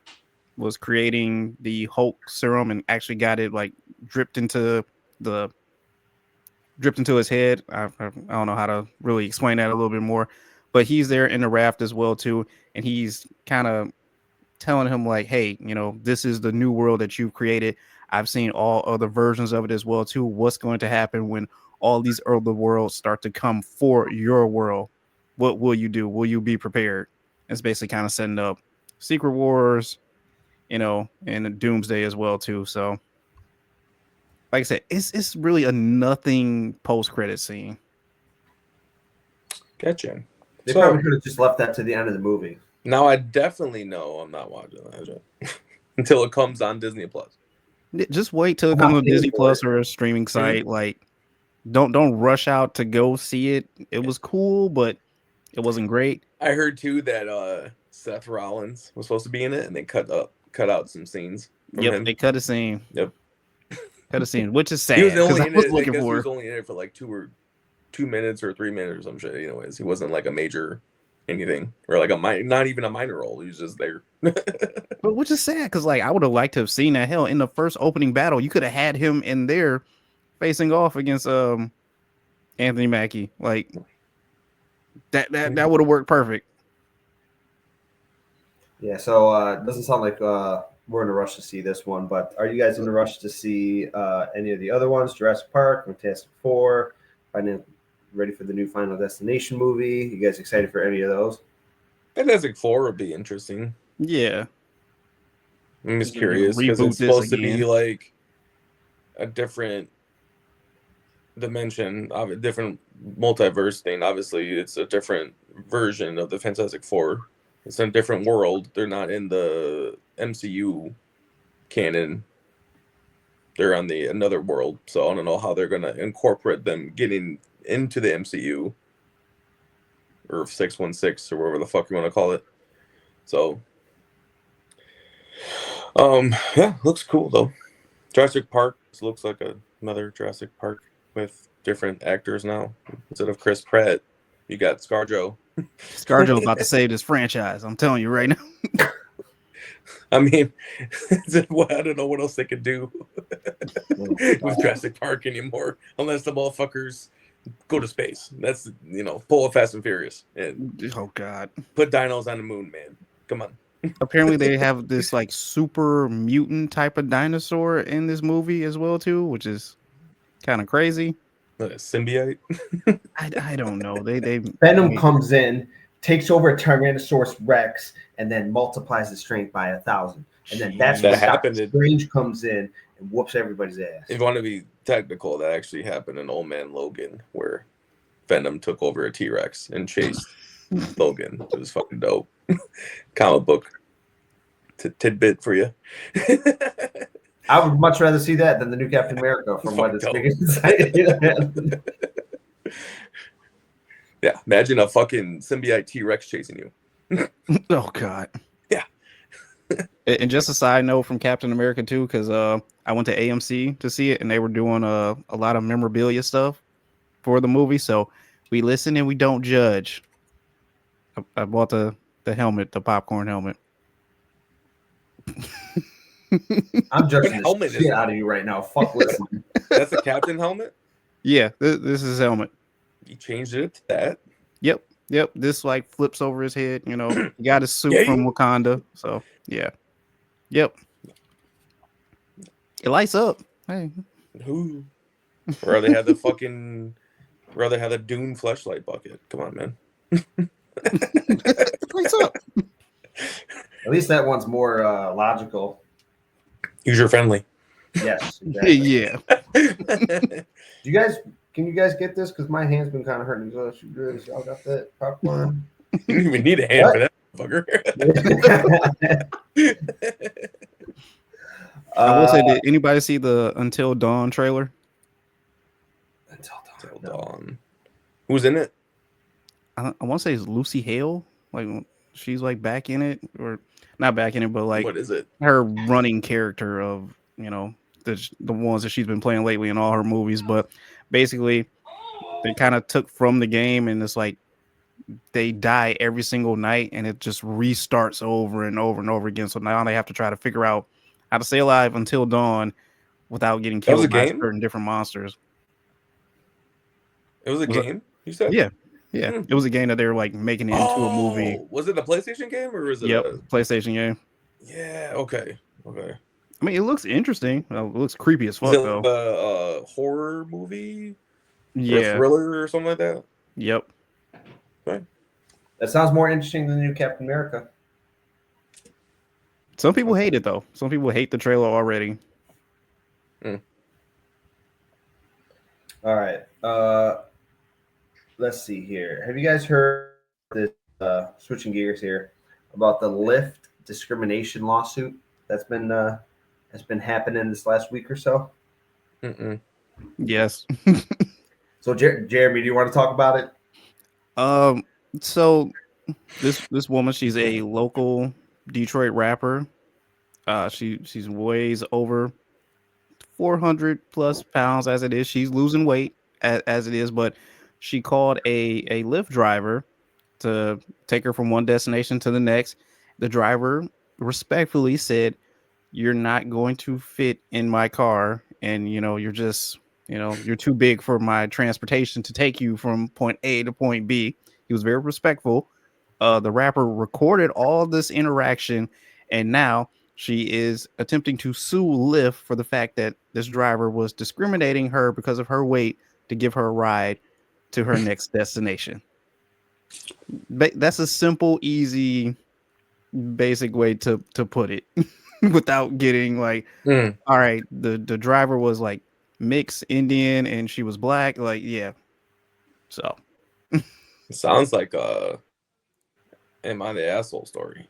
was creating the Hulk serum and actually got it like dripped into his head. I don't know how to really explain that a little bit more, but he's there in the raft as well too, and he's kind of telling him like, hey, you know, this is the new world that you've created. I've seen all other versions of it as well too. What's going to happen when all these other worlds start to come for your world? What will you do? Will you be prepared? It's basically kind of setting up Secret Wars, you know, and Doomsday as well too. So like I said, it's really a nothing post-credit scene. Gotcha. They probably could have just left that to the end of the movie. Now I definitely know I'm not watching that until it comes on Disney Plus. Just wait till it comes on Disney Plus or a streaming site. Like, don't rush out to go see it. It was cool, but it wasn't great. I heard too that Seth Rollins was supposed to be in it, and they cut out some scenes. Yep, they cut a scene. Yep. Cut a scene, which is sad. He was only in it. He was only in it for like 2 minutes or 3 minutes or some shit. Anyways, he wasn't like a major anything or like not even a minor role. He was just there. But which is sad because like I would have liked to have seen that. Hell, in the first opening battle, you could have had him in there facing off against Anthony Mackie. Like that would have worked perfect. Yeah. So it doesn't sound like we're in a rush to see this one, but are you guys in a rush to see any of the other ones? Jurassic Park, Fantastic Four, ready for the new Final Destination movie? You guys excited for any of those? Fantastic Four would be interesting. Yeah. I'm just curious because it's supposed to be like a different dimension of a different multiverse thing. Obviously, it's a different version of the Fantastic Four. It's in a different world. They're not in the MCU canon. They're on another world. So I don't know how they're going to incorporate them getting into the MCU or 616 or whatever the fuck you want to call it. So, yeah, looks cool though. Jurassic Park looks like another Jurassic Park with different actors now. Instead of Chris Pratt, you got ScarJo. ScarJo about to save this franchise. I'm telling you right now. I mean, I don't know what else they could do with Jurassic Park anymore, unless the motherfuckers go to space. That's, pull a Fast and Furious and oh god, put dinos on the moon, man. Come on. Apparently they have this like super mutant type of dinosaur in this movie as well too, which is kind of crazy. A symbiote? I don't know. They Venom comes in, takes over a Tyrannosaurus Rex, and then multiplies the strength by 1,000. And then that's what happened. Strange comes in and whoops everybody's ass. If you want to be technical, that actually happened in Old Man Logan, where Venom took over a T-Rex and chased Logan. It was fucking dope. Comic book tidbit for you. I would much rather see that than the new Captain America from what it's big inside. Yeah, imagine a fucking symbiote T-Rex chasing you. Oh God. Yeah. And just a side note from Captain America too, because I went to AMC to see it, and they were doing a lot of memorabilia stuff for the movie. So we listen and we don't judge. I bought the helmet, the popcorn helmet. I'm judging What helmet the is shit it? out of you right now. Fuck listening. That's a captain helmet? Yeah, this is his helmet. You changed it to that? Yep. This like flips over his head. You know, he got his suit Yeah. from Wakanda. So yeah. Yep. It lights up. Hey. Who? Rather have the Dune fleshlight bucket. Come on, man. It lights up. At least that one's more logical. User friendly. Yes. Exactly. Yeah. Can you guys get this? Because my hand's been kind of hurting. So y'all got that popcorn? You don't even need a hand What? for that, fucker. I will say, did anybody see the Until Dawn trailer? Until Dawn. Who's in it? I want to say it's Lucy Hale. Like she's like back in it, or not back in it, but like What is it? her running character of the ones that she's been playing lately in all her movies. But basically, they kind of took from the game, and it's like they die every single night, and it just restarts over and over and over again. So now they have to try to figure out how to stay alive until dawn without getting That was killed a by game? certain different monsters. It was a game, you said? Yeah. It was a game that they were like making it into a movie. Was it a PlayStation game or was it Yep, PlayStation game. Yeah, okay. I mean, it looks interesting. It looks creepy as fuck, Is it though. a horror movie? Or a Yeah. thriller or something like that? Yep. Right. That sounds more interesting than the new Captain America. Some people hate it though. Some people hate the trailer already. All right. Let's see here. Have you guys heard this? Switching gears here about the Lyft discrimination lawsuit that's been happening this last week or so. Yes. So, Jeremy, do you want to talk about it? So this woman, she's a local Detroit rapper. She's weighs over 400 plus pounds as it is. She's losing weight as it is, but she called a Lyft driver to take her from one destination to the next. The driver respectfully said, "You're not going to fit in my car, and you're just you're too big for my transportation to take you from point A to point B." He was very respectful. The rapper recorded all this interaction, and now she is attempting to sue Lyft for the fact that this driver was discriminating her because of her weight to give her a ride to her next destination. That's a simple, easy, basic way to put it without getting like, all right, the driver was like mixed Indian and she was black. Like, yeah. So It sounds like Am I the Asshole story.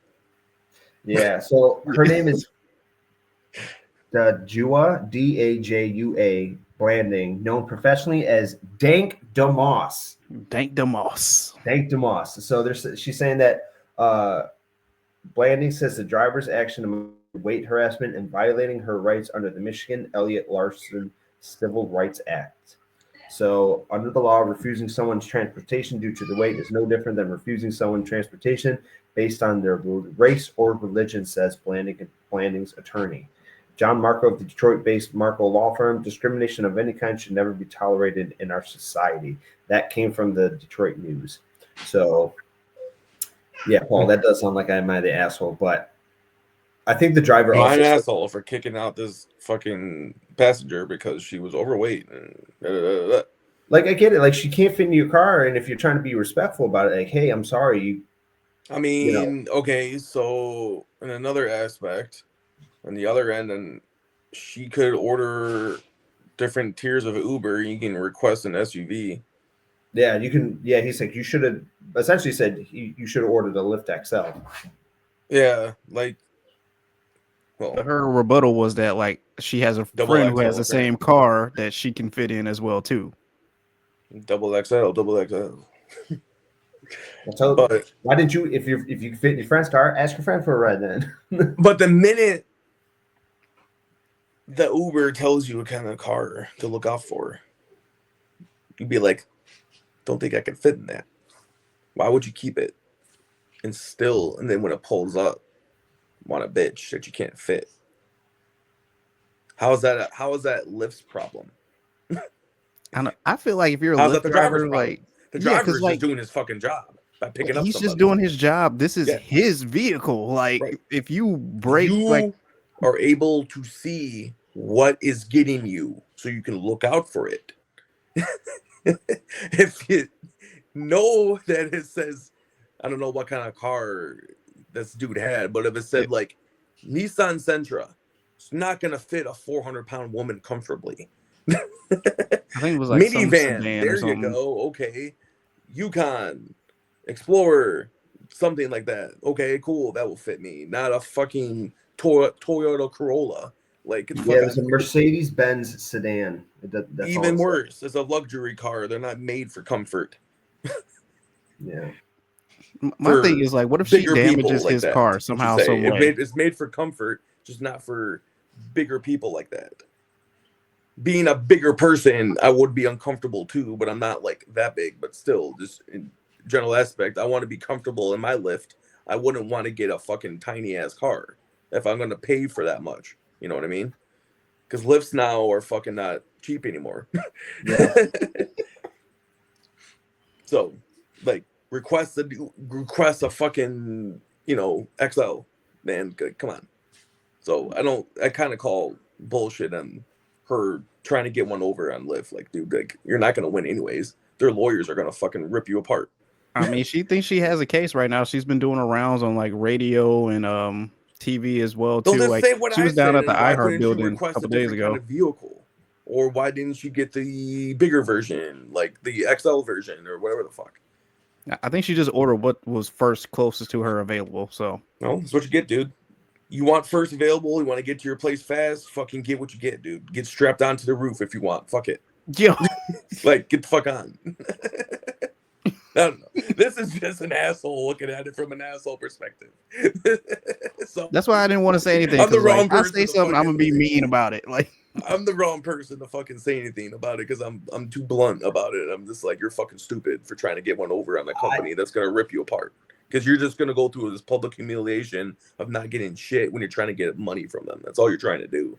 Yeah. So her name is Dajua, Dajua branding, known professionally as Dank DeMoss. Dank DeMoss. Dank DeMoss. So she's saying that Blanding says the driver's action amounted to weight harassment and violating her rights under the Michigan Elliott Larson Civil Rights Act. So under the law, refusing someone's transportation due to the weight is no different than refusing someone transportation based on their race or religion, says Blanding's attorney. John Marco of the Detroit-based Marco law firm. Discrimination of any kind should never be tolerated in our society. That came from the Detroit News. So, yeah, Paul, that does sound like am I the asshole, but I think the driver I'm also an asshole for kicking out this fucking passenger because she was overweight. And like, I get it. Like, she can't fit in your car, and if you're trying to be respectful about it, like, hey, I'm sorry. I mean, okay, so in another aspect, on the other end, and she could order different tiers of Uber. You can request an SUV. Yeah, you can. Yeah, he's like, you should have essentially said you should have ordered a Lyft XL. Yeah, like, well, Her rebuttal was that like she has a Double friend who XL, has the same apparently. car that she can fit in as well too. Double XL. But why didn't you? If you fit in your friend's car, ask your friend for a ride then. But the minute the Uber tells you what kind of car to look out for, you'd be like, don't think I can fit in that. Why would you keep it? And then when it pulls up, want a bitch that you can't fit. How is that Lyft's problem? I feel like if you're a How's Lyft that the driver's driver, problem? like The driver's like, just doing his fucking job by picking up he's somebody. just doing his job. This is Yeah. his vehicle. Like, Right. if you break, you like, are able to see what is getting you, so you can look out for it. If you know that it says, I don't know what kind of car this dude had, but if it said like Nissan Sentra, it's not gonna fit a 400-pound woman comfortably. I think it was like some Minivan. sedan There or you something. go. Okay, Yukon, Explorer, something like that. Okay, cool. That will fit me. Not a fucking Toyota Corolla. Like it's Yeah, it's a Mercedes-Benz sedan. That's even worse. It's a luxury car. They're not made for comfort. Yeah. My thing is, like, what if she Bigger people damages like his that, car I should somehow, say. some way? It's made for comfort, just not for bigger people like that. Being a bigger person, I would be uncomfortable too, but I'm not like that big. But still, just in general aspect, I want to be comfortable in my Lyft. I wouldn't want to get a fucking tiny ass car if I'm going to pay for that much. You know what I mean? Because Lyfts now are fucking not cheap anymore. Yeah. So, like, request a fucking, XL, man. Come on. So I kind of call bullshit on her trying to get one over on Lyft. Like, dude, like, you're not gonna win anyways. Their lawyers are gonna fucking rip you apart. I mean, she thinks she has a case right now. She's been doing her rounds on like radio and TV as well too. They'll just Like, say what she I was down said, at the and why iHeart couldn't you building a request a couple days different kind ago. of vehicle? Or why didn't you get the bigger version, like the XL version or whatever the fuck? I think she just ordered what was first closest to her available. So, No, that's what you get, dude. You want first available, you want to get to your place fast, fucking get what you get, dude. Get strapped onto the roof if you want. Fuck it. yo, Like, get the fuck on. I don't know. This is just an asshole looking at it from an asshole perspective. So that's why I didn't want to say anything. I'm the 'Cause, wrong like, I person say to something, I'm gonna be fucking- mean about it. Like, I'm the wrong person to fucking say anything about it because I'm too blunt about it. I'm just like, you're fucking stupid for trying to get one over on a company that's gonna rip you apart. Because you're just gonna go through this public humiliation of not getting shit when you're trying to get money from them. That's all you're trying to do.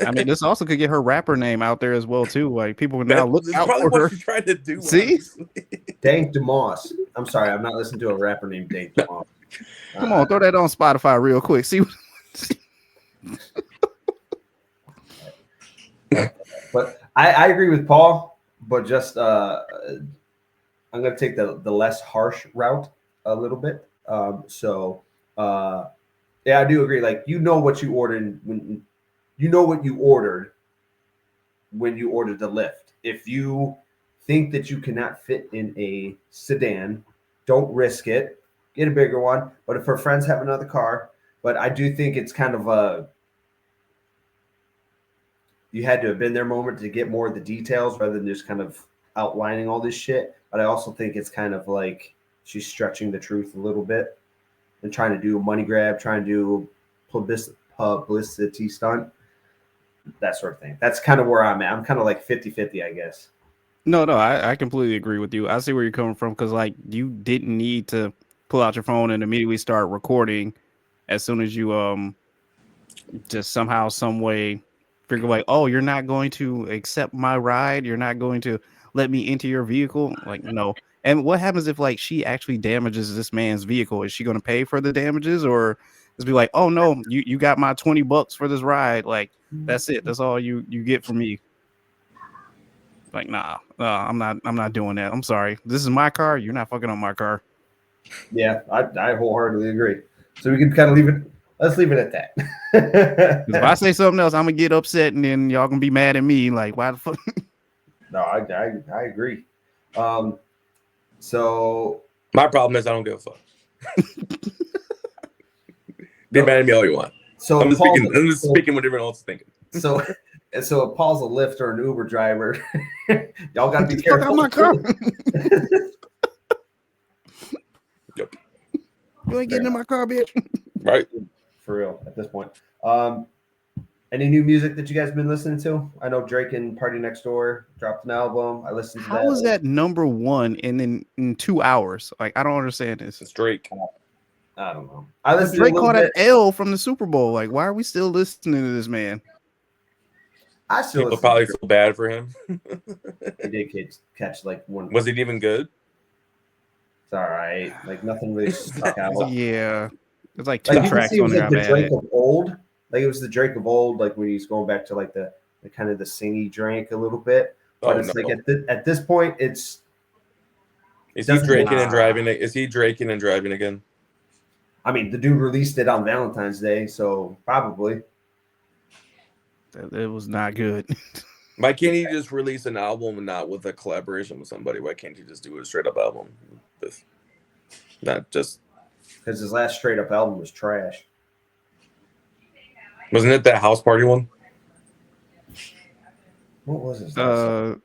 I mean, this also could get her rapper name out there as well too. Like, people can now look That's out probably for what her. she's trying to do. See? Honestly. Dank DeMoss. I'm sorry, I'm not listening to a rapper named Dank DeMoss. Come on, throw that on Spotify real quick. See. But I agree with Paul, but just I'm going to take the less harsh route a little bit. Yeah, I do agree. Like, you know what you ordered when you ordered the lift. If you think that you cannot fit in a sedan, don't risk it. Get a bigger one. But if her friends have another car, but I do think it's kind of you had to have been there moment to get more of the details rather than just kind of outlining all this shit. But I also think it's kind of like she's stretching the truth a little bit and trying to do a money grab, trying to do publicity stunt, that sort of thing. That's kind of where I'm at. I'm kind of like 50-50, I guess. No, I completely agree with you. I see where you're coming from because, like, you didn't need to pull out your phone and immediately start recording as soon as you just somehow, some way figure like, oh, you're not going to accept my ride. You're not going to let me into your vehicle. Like, no. And what happens if, like, she actually damages this man's vehicle? Is she going to pay for the damages, or just be like, oh no, you got my $20 for this ride? Like, that's it. That's all you get from me. Like, nah, I'm not doing that. I'm sorry. This is my car. You're not fucking on my car. Yeah, I wholeheartedly agree. So we can kind of leave it. Let's leave it at that. If I say something else, I'm gonna get upset, and then y'all gonna be mad at me. Like, why the fuck? No, I agree. So My problem is I don't give a fuck. Be mad at me all you want. So I'm just Paul, speaking what everyone else is thinking. So And so if Paul's a Lyft or an Uber driver, y'all got to be Fuck out careful. my car. Yep. You ain't getting in my car, bitch. Right. For real at this point. Any new music that you guys been listening to? I know Drake and Party Next Door dropped an album. I listened to that. How is that number one in 2 hours? Like, I don't understand this. It's Drake. I don't know. I listened Drake to a caught little an bit. L from the Super Bowl. Like, why are we still listening to this man? I still People listen probably to feel bad for him. He did catch like one. Was it even good? It's all right. Like nothing really stuck out. Yeah. There's like Like two you can tracks see it on was there. like I'm the at Drake it. of old. Like it was the Drake of old, like when he's going back to like the kind of the singy Drake a little bit. But Oh, it's no. like at this point, it's Is he doesn't- draking and Nah. driving? Is he draking and driving again? I mean, the dude released it on Valentine's Day, so probably. It was not good. Why can't he just release an album and not with a collaboration with somebody? Why can't he just do a straight up album? Not just. Because his last straight up album was trash. Wasn't it that house party one? What was his last song?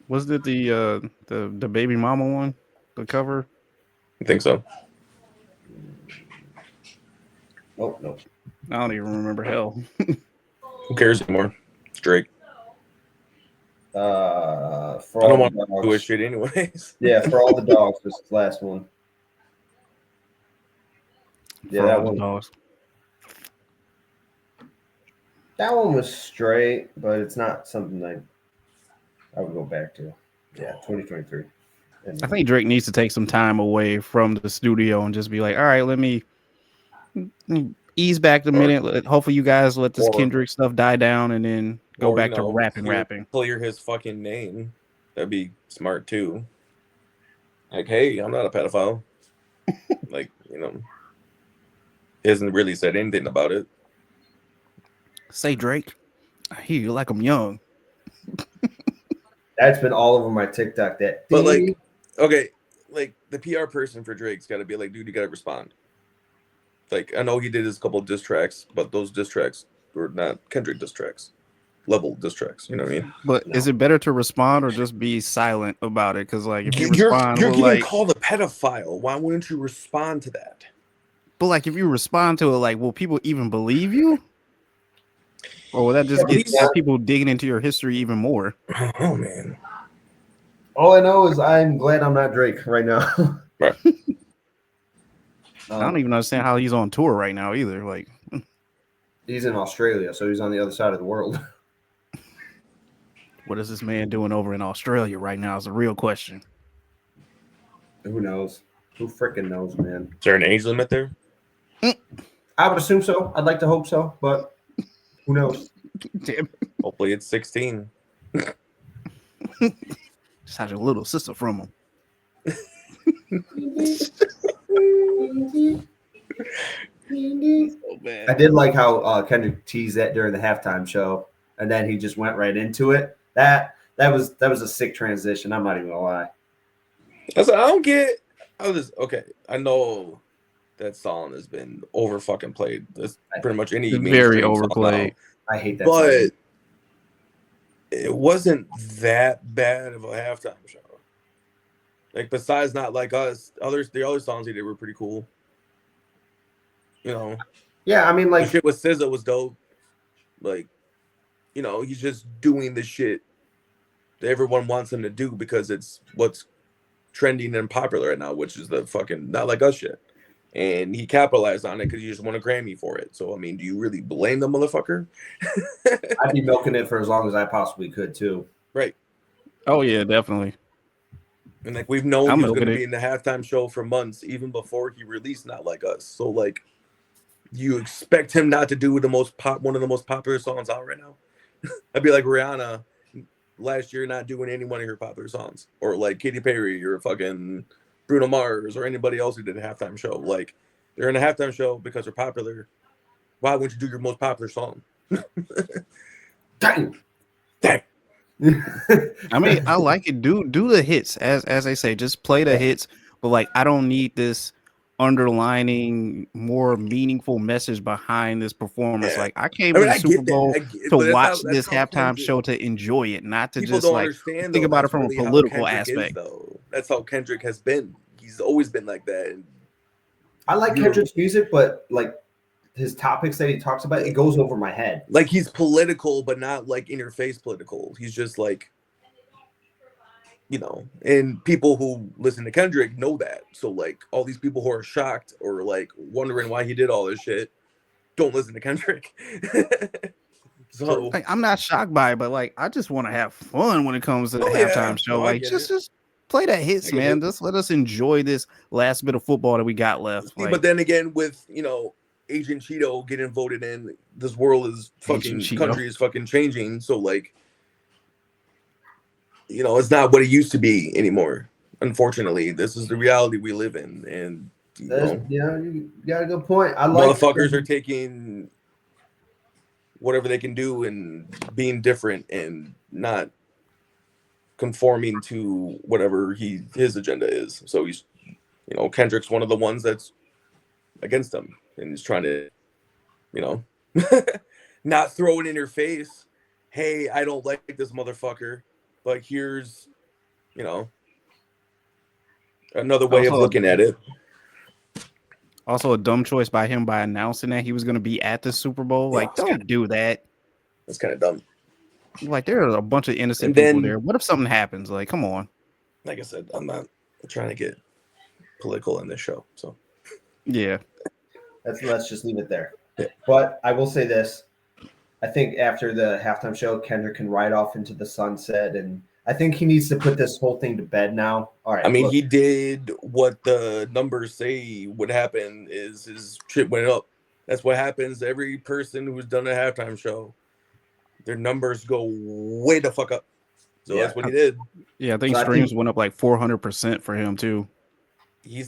Was it the baby mama one? The cover? I think so. Oh no. I don't even remember. Hell. Who cares anymore? It's Drake. For I don't all want the to do his dogs. shit anyways. Yeah, for all the dogs was his last one. Yeah, For that all the one. dogs. That one was straight, but it's not something I would go back to. Yeah, 2023. And I think Drake needs to take some time away from the studio and just be like, all right, let me ease back a minute. Hopefully you guys let this Or- Kendrick stuff die down and then go Or, back you to know, rapping. Clear his fucking name. That'd be smart too. Like, hey, I'm not a pedophile. Like, you know, he hasn't really said anything about it. Say, Drake, I hear you like I'm young. that's been all over my TikTok. That But like, okay, like the PR person for Drake's got to be like, dude, you got to respond. Like, I know he did his couple of diss tracks, but those diss tracks were not Kendrick diss tracks, level diss tracks. You know what I mean? But No. is it better to respond or just be silent about it? Because like if you You're respond, getting like, called a pedophile. Why wouldn't you respond to that? but like if you respond to it, like, will people even believe you? Or will that just get people digging into your history even more? Oh man. all I know is I'm glad I'm not Drake right now. Right. I don't even understand how he's on tour right now either. Like, He's in Australia, so he's on the other side of the world. what is this man doing over in Australia right now is a real question. Who knows? Who freaking knows, man? Is there an age limit there? I would assume so. I'd like to hope so, but who knows? Damn. Hopefully it's 16. Just had your little sister from him. Oh, man. I did like how Kendrick teased that during the halftime show, and then he just went right into it. That was a sick transition. I'm not even gonna lie. I said, I don't get. I was just, okay. I know that song has been over fucking played. That's pretty much any It's mainstream very song overplayed. I hate that. now. But song. it wasn't that bad of a halftime show. Like besides Not Like Us, the other songs he did were pretty cool. You know, Yeah, I mean, the like, shit with SZA was dope. Like, you know, he's just doing the shit that everyone wants him to do because it's what's trending and popular right now, which is the fucking Not Like Us shit. And he capitalized on it because he just won a Grammy for it. So, I mean, do you really blame the motherfucker? I'd be milking it for as long as I possibly could too. Right. Oh, yeah, definitely. And like we've known I'm he was going to milking be in the halftime show for months, even before he released Not Like Us. So, like, you expect him not to do one of the most popular songs out right now? I'd be like Rihanna last year not doing any one of her popular songs, or like Katy Perry or fucking Bruno Mars or anybody else who did a halftime show. Like, they're in a halftime show because they're popular. Why wouldn't you do your most popular song? Dang. I mean, I like it. Do the hits, as they say. Just play the hits. But like, I don't need this underlining, more meaningful message behind this performance. Yeah. Like I came I to mean, the I Super get Bowl that. to But watch that's this how halftime Kendrick. show to enjoy it, not to People just don't like understand. think Though, about it that's from a really how political Kendrick aspect. Is, though. That's how Kendrick has been. He's always been like that. And I like Kendrick's music, but like his topics that he talks about, it goes over my head. Like he's political, but not like in your face political. He's just like, you know, and people who listen to Kendrick know that. So like all these people who are shocked or like wondering why he did all this shit don't listen to Kendrick. So like, I'm not shocked by it, but like I just want to have fun when it comes to the halftime show. No, like just play that hits, man. Just let us enjoy this last bit of football that we got left. See, like, but then again, with Agent Cheeto getting voted in, this world is fucking country is fucking changing. So like, it's not what it used to be anymore. Unfortunately, this is the reality we live in, and you got a good point. Motherfuckers are taking whatever they can do and being different and not conforming to whatever his agenda is. So he's, Kendrick's one of the ones that's against them, and he's trying to, not throw it in your face. Hey, I don't like this motherfucker, but here's, another way of looking at it. Also, a dumb choice by him by announcing that he was going to be at the Super Bowl. Like, don't do that. That's kind of dumb. Like, there are a bunch of innocent people there. What if something happens? Like, come on. Like I said, I'm not trying to get political in this show. So, yeah. Let's just leave it there. Yeah. But I will say this. I think after the halftime show, Kendrick can ride off into the sunset, and I think he needs to put this whole thing to bed now. All right. I mean, he did what the numbers say would happen is his shit went up. That's what happens to every person who's done a halftime show. Their numbers go way the fuck up. So that's what he did. Yeah, I think streams went up like 400% for him too.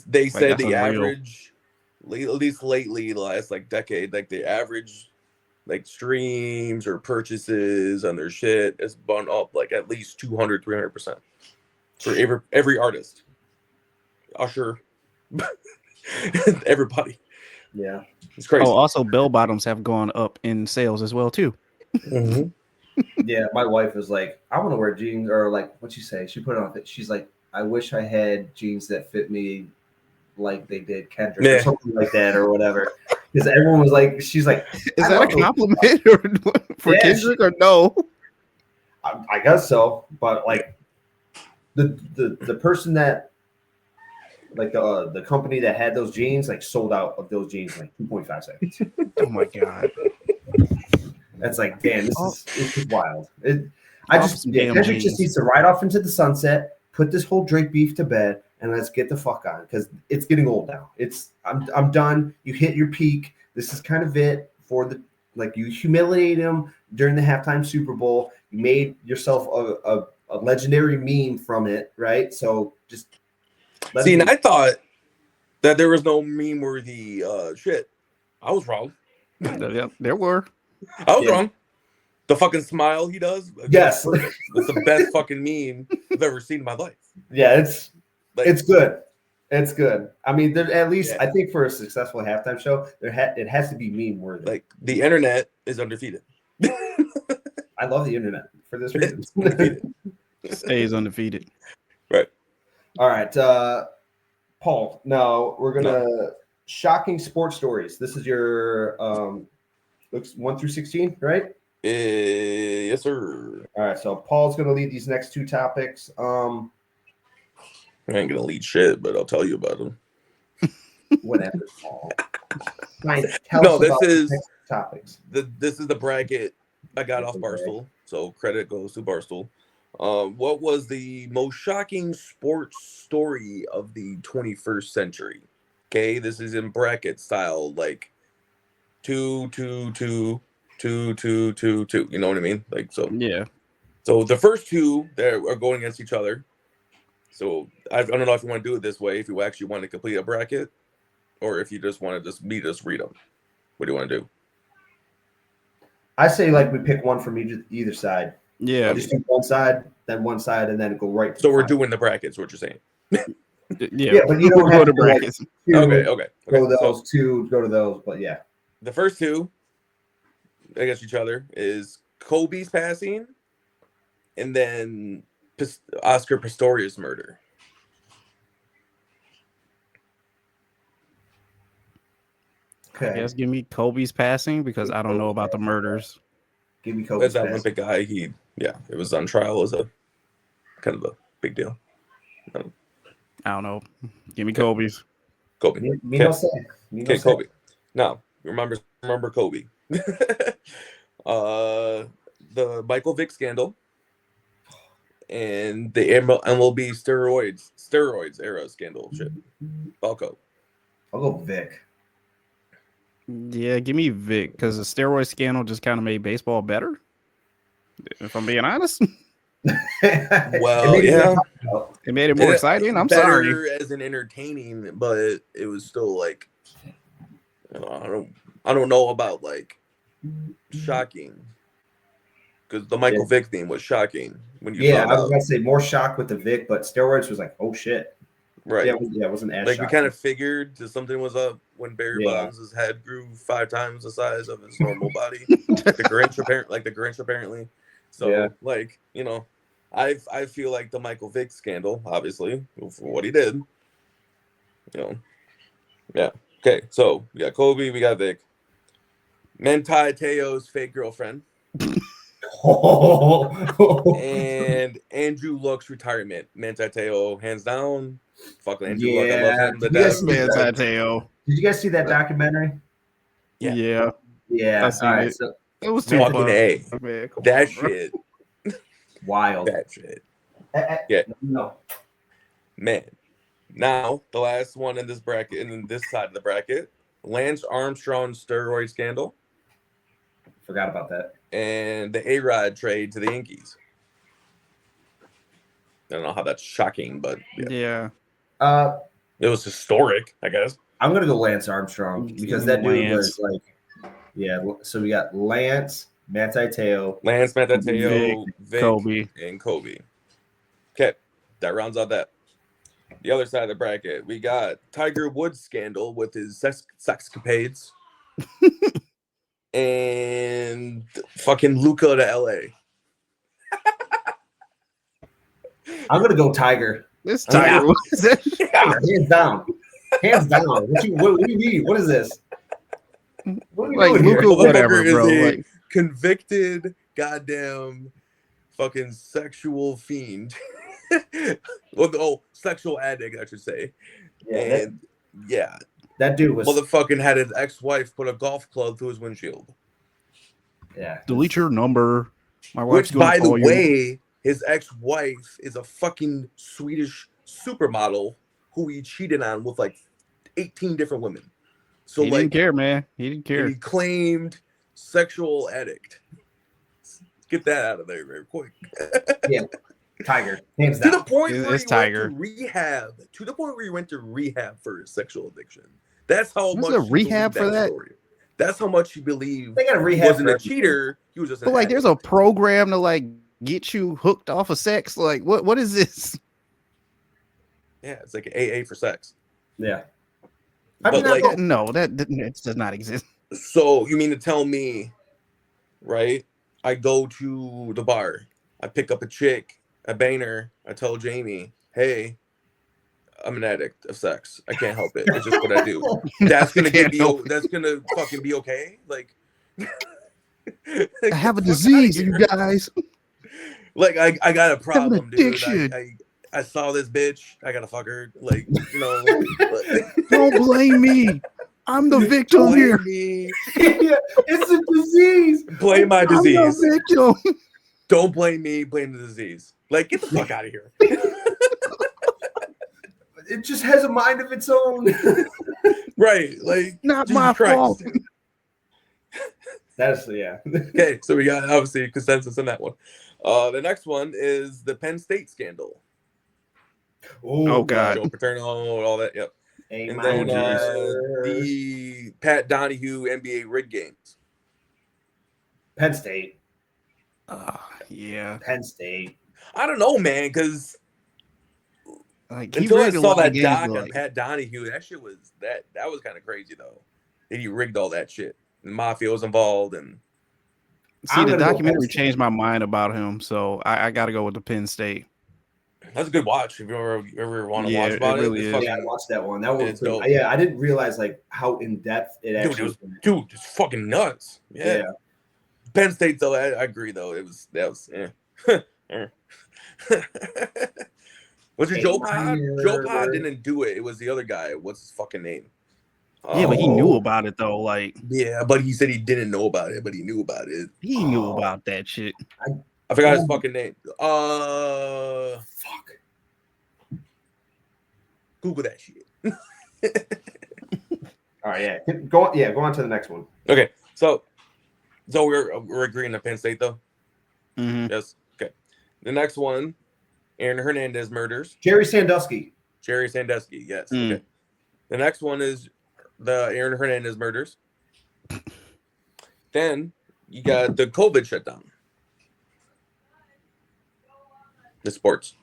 They said the average, at least lately, the last like decade, like the average like streams or purchases on their shit has gone up like at least 200-300% for every artist. Usher, everybody. Yeah, it's crazy. Oh, also bell bottoms have gone up in sales as well too. Mm-hmm. Yeah, my wife was like, I want to wear jeans, or like, what'd she say? She put it on. She's like, I wish I had jeans that fit me like they did Kendrick or something like that or whatever. Because everyone was like, she's like, is that a compliment for Kendrick or no? I guess so, but like the person that like the company that had those jeans like sold out of those jeans in like 2.5 seconds. Oh my god. That's like, damn, this is wild. Kendrick just needs to ride off into the sunset, put this whole Drake beef to bed, and let's get the fuck on, because it's getting old now. I'm done. You hit your peak. This is kind of it for the you humiliate him during the halftime Super Bowl. You made yourself a legendary meme from it, right? So just see. And I thought that there was no meme worthy shit. I was wrong. Yeah, there were. I was wrong. The fucking smile he does. Yes. It's the best fucking meme I've ever seen in my life. Yeah, it's good. It's good. I mean, at least I think for a successful halftime show, it has to be meme worthy. Like the internet is undefeated. I love the internet for this reason. Stays undefeated. Right. All right. Paul, now we're gonna shocking sports stories. This is your looks 1 through 16, right? Yes, sir. All right, so Paul's going to lead these next two topics. I ain't going to lead shit, but I'll tell you about them. Whatever, Paul. This is topics. This is the bracket I got off Barstool, so credit goes to Barstool. What was the most shocking sports story of the 21st century? Okay, this is in bracket style, like 2, 2, 2. 2, 2, 2, 2. You know what I mean? Like so. Yeah. So the first two that are going against each other. So I don't know if you want to do it this way, if you actually want to complete a bracket, or if you just want to just read them. What do you want to do? I say we pick one from either side. Yeah. Just do one side, and then go right. So we're doing the brackets. What you're saying? Yeah, but you we'll don't go have to to like, brackets. Okay. go to So those two, go to those. But yeah, the first two against each other is Kobe's passing, and then Oscar Pistorius' murder. I guess give me Kobe's passing because I don't know about the murders. Give me Kobe's As that passing. Olympic guy, it was on trial as a kind of a big deal. I don't know. Give me Kobe's. Kobe. Me no say. Okay, Kobe. Now, remember Kobe. The Michael Vick scandal and the MLB steroids era scandal shit. Balco. I'll go Vic. Yeah, give me Vic because the steroid scandal just kind of made baseball better. If I'm being honest, Well, yeah, it made it more exciting. I'm sorry. As an entertaining, but it was still like, I don't know about like shocking because the Michael Vick theme was shocking when you found I was out. gonna say more shock with the Vic, but steroids was like, oh shit. Right. Yeah, it wasn't as like shocking. we kind of figured that something was up when Barry Bonds' head grew 5 times the size of his normal body. the Grinch apparently. So like, I feel like the Michael Vick scandal, obviously, for what he did. Yeah. Okay, so we got Kobe, we got Vic. Manti Te'o's fake girlfriend. And Andrew Luck's retirement. Manti Te'o, hands down. Fuck Andrew Luck. I love him to death. Manti Te'o. Did you guys see that documentary? Yeah. I seen it. So it was too fucking fun. A. Man, that shit. Wild. That shit. Yeah. No. Man. Now, the last one in this bracket, in this side of the bracket, Lance Armstrong steroid scandal. Forgot about that. And the A-Rod trade to the Yankees. I don't know how that's shocking, but yeah. It was historic, I guess. I'm gonna go Lance Armstrong because that dude was like, so we got Lance, Manti Te'o, Vic, Kobe, and Kobe. Okay, that rounds out that. The other side of the bracket, we got Tiger Woods scandal with his sexcapades, and fucking Luka to LA. I'm gonna go Tiger. This Tiger Woods. Hands down. Hands down. What do you mean? What is this? What are we doing here? Luka, whatever, bro. Like convicted goddamn fucking sexual fiend. Sexual addict, I should say. That dude was motherfucking had his ex-wife put a golf club through his windshield. Yeah. Delete your number. My wife's Which, by the call way, his ex-wife is a fucking Swedish supermodel who he cheated on with like 18 different women. So he didn't care, man. He didn't care. He claimed sexual addict. Get that out of there very quick. Yeah. Tiger. Hands down. To the point where it's Tiger. Went to rehab. To the point where he went to rehab for his sexual addiction. That's how much a rehab for that. Story. That's how much he believed. They got a rehab. Wasn't a cheater. He was just. But like, there's a program to like get you hooked off of sex. Like, what is this? Yeah, it's like an AA for sex. Yeah. But like, no, that does not exist. So you mean to tell me, right? I go to the bar, I pick up a chick, I bang her, I tell Jamie, hey, I'm an addict of sex. I can't help it. It's just what I do. That's gonna that's gonna fucking be okay. Like I have a disease, you guys. Like I got a problem, dude. I saw this bitch. I gotta fuck her. Like, Don't blame me. I'm the victim here. Yeah, it's a disease. Blame my disease. I'm the victim. Don't blame me. Blame the disease. Like, get the fuck out of here. It just has a mind of its own. Right. Like, not Jesus my fault. That's Okay, so we got obviously consensus on that one. The next one is the Penn State scandal. Oh God. Joe Paterno, all that. Yep. And then the Pat Donahue NBA rig games. Penn State. Yeah. Penn State. I don't know, man, because Like he Until I rigged a saw lot of that games, doc but, on like, Pat Donahue, that shit was that was kind of crazy though. That he rigged all that shit. The mafia was involved, and see, I'm the gonna go documentary Penn State. changed my mind about him, so I got to go with the Penn State. that's a good watch if you ever want to Yeah, watch it about it. really It's is. fucking, Yeah, I watched that one. That one was it's pretty. dope. Yeah, I didn't realize like how in depth it Dude, actually. dude, it's fucking nuts. Yeah. Penn State though, I agree though. That was Was it Joe Pod? Joe Pod didn't do it. It was the other guy. What's his fucking name? Yeah, but he knew about it though. Like, yeah, but he said he didn't know about it, but he knew about it. he knew about that shit. I forgot his fucking name. Fuck. Google that shit. All right, yeah. Go on to the next one. Okay, so we're agreeing to Penn State though. Mhm. Yes. Okay. The next one, Aaron Hernandez murders. Jerry Sandusky. Jerry Sandusky. Yes. Mm. Okay. The next one is the Aaron Hernandez murders. Then you got the COVID shutdown. The sports.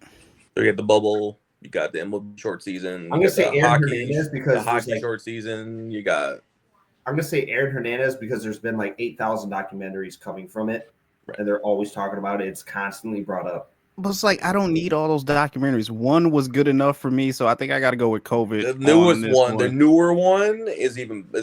So you got the bubble. You got the MLB short season. I'm You gonna got say the Aaron hockey, Hernandez the because there's hockey like, short season. You got I'm gonna say Aaron Hernandez because there's been like 8,000 documentaries coming from it, and they're always talking about it. It's constantly brought up. But it's like I don't need all those documentaries. One was good enough for me, so I think I got to go with COVID. the newest on this one. The newer one is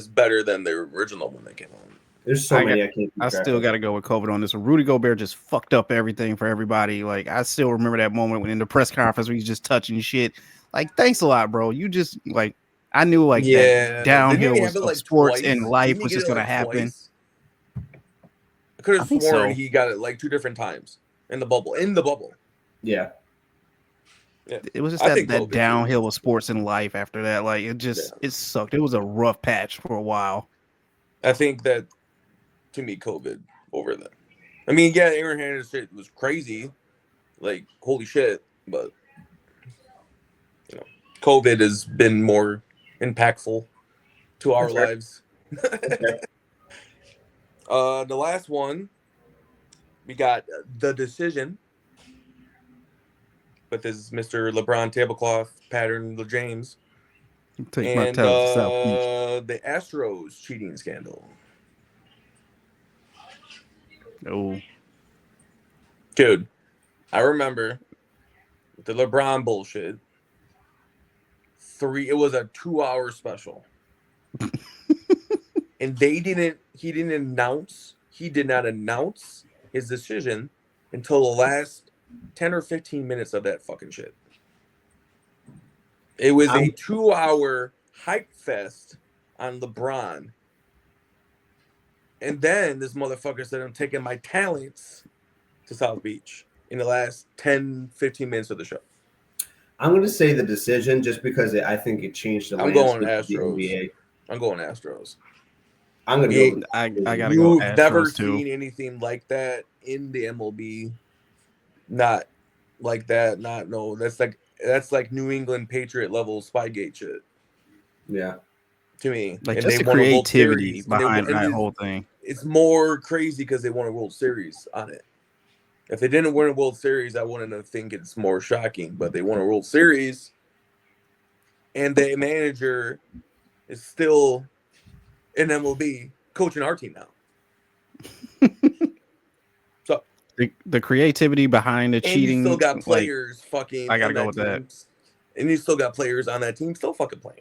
better than the original one that came out. There's so many I can't keep I track still of. got to go with COVID on this one. Rudy Gobert just fucked up everything for everybody. Like, I still remember that moment when in the press conference when he's just touching shit. Like, thanks a lot, bro. You just like, I knew like that downhill Didn't he was have it, of like, sports twice? and life Didn't he was get just it, gonna like, happen. twice? I could I have think sworn so. he got it like 2 different times in the bubble. In the bubble. Yeah. Yeah. It was just I that think COVID, downhill too. of sports and life after that. Like, it just it sucked. It was a rough patch for a while. I think that, to me, COVID over that. I mean, yeah, Aaron Hernandez shit was crazy. Like, holy shit. But, you know, COVID has been more impactful to our lives. Okay. The last one, we got The Decision. But this is Mr. LeBron Tablecloth Pattern James. Take my And talents to South Beach. the Astros cheating scandal. Oh, Dude, I remember the LeBron bullshit. It was a 2-hour special. And he did not announce his decision until the last 10 or 15 minutes of that fucking shit. It was a 2-hour hype fest on LeBron. And then this motherfucker said, I'm taking my talents to South Beach in the last 10, 15 minutes of the show. I'm going to say The Decision just because I think it changed the I'm going landscape of the Astros. NBA. I'm going Astros. I'm going to go. I gotta go You've Astros never too. seen anything like that in the MLB. Not like that. That's like New England Patriot level Spygate shit Yeah. to me. Like, And just they the won a World creativity Series, and behind that whole thing. It's more crazy because they won a World Series on it. If they didn't win a World Series, I wouldn't think it's more shocking. But they won a World Series, and the manager is still in MLB coaching our team now. So the creativity behind the cheating. And you still got like, players fucking. I gotta go on with that that. team. And you still got players on that team still fucking playing.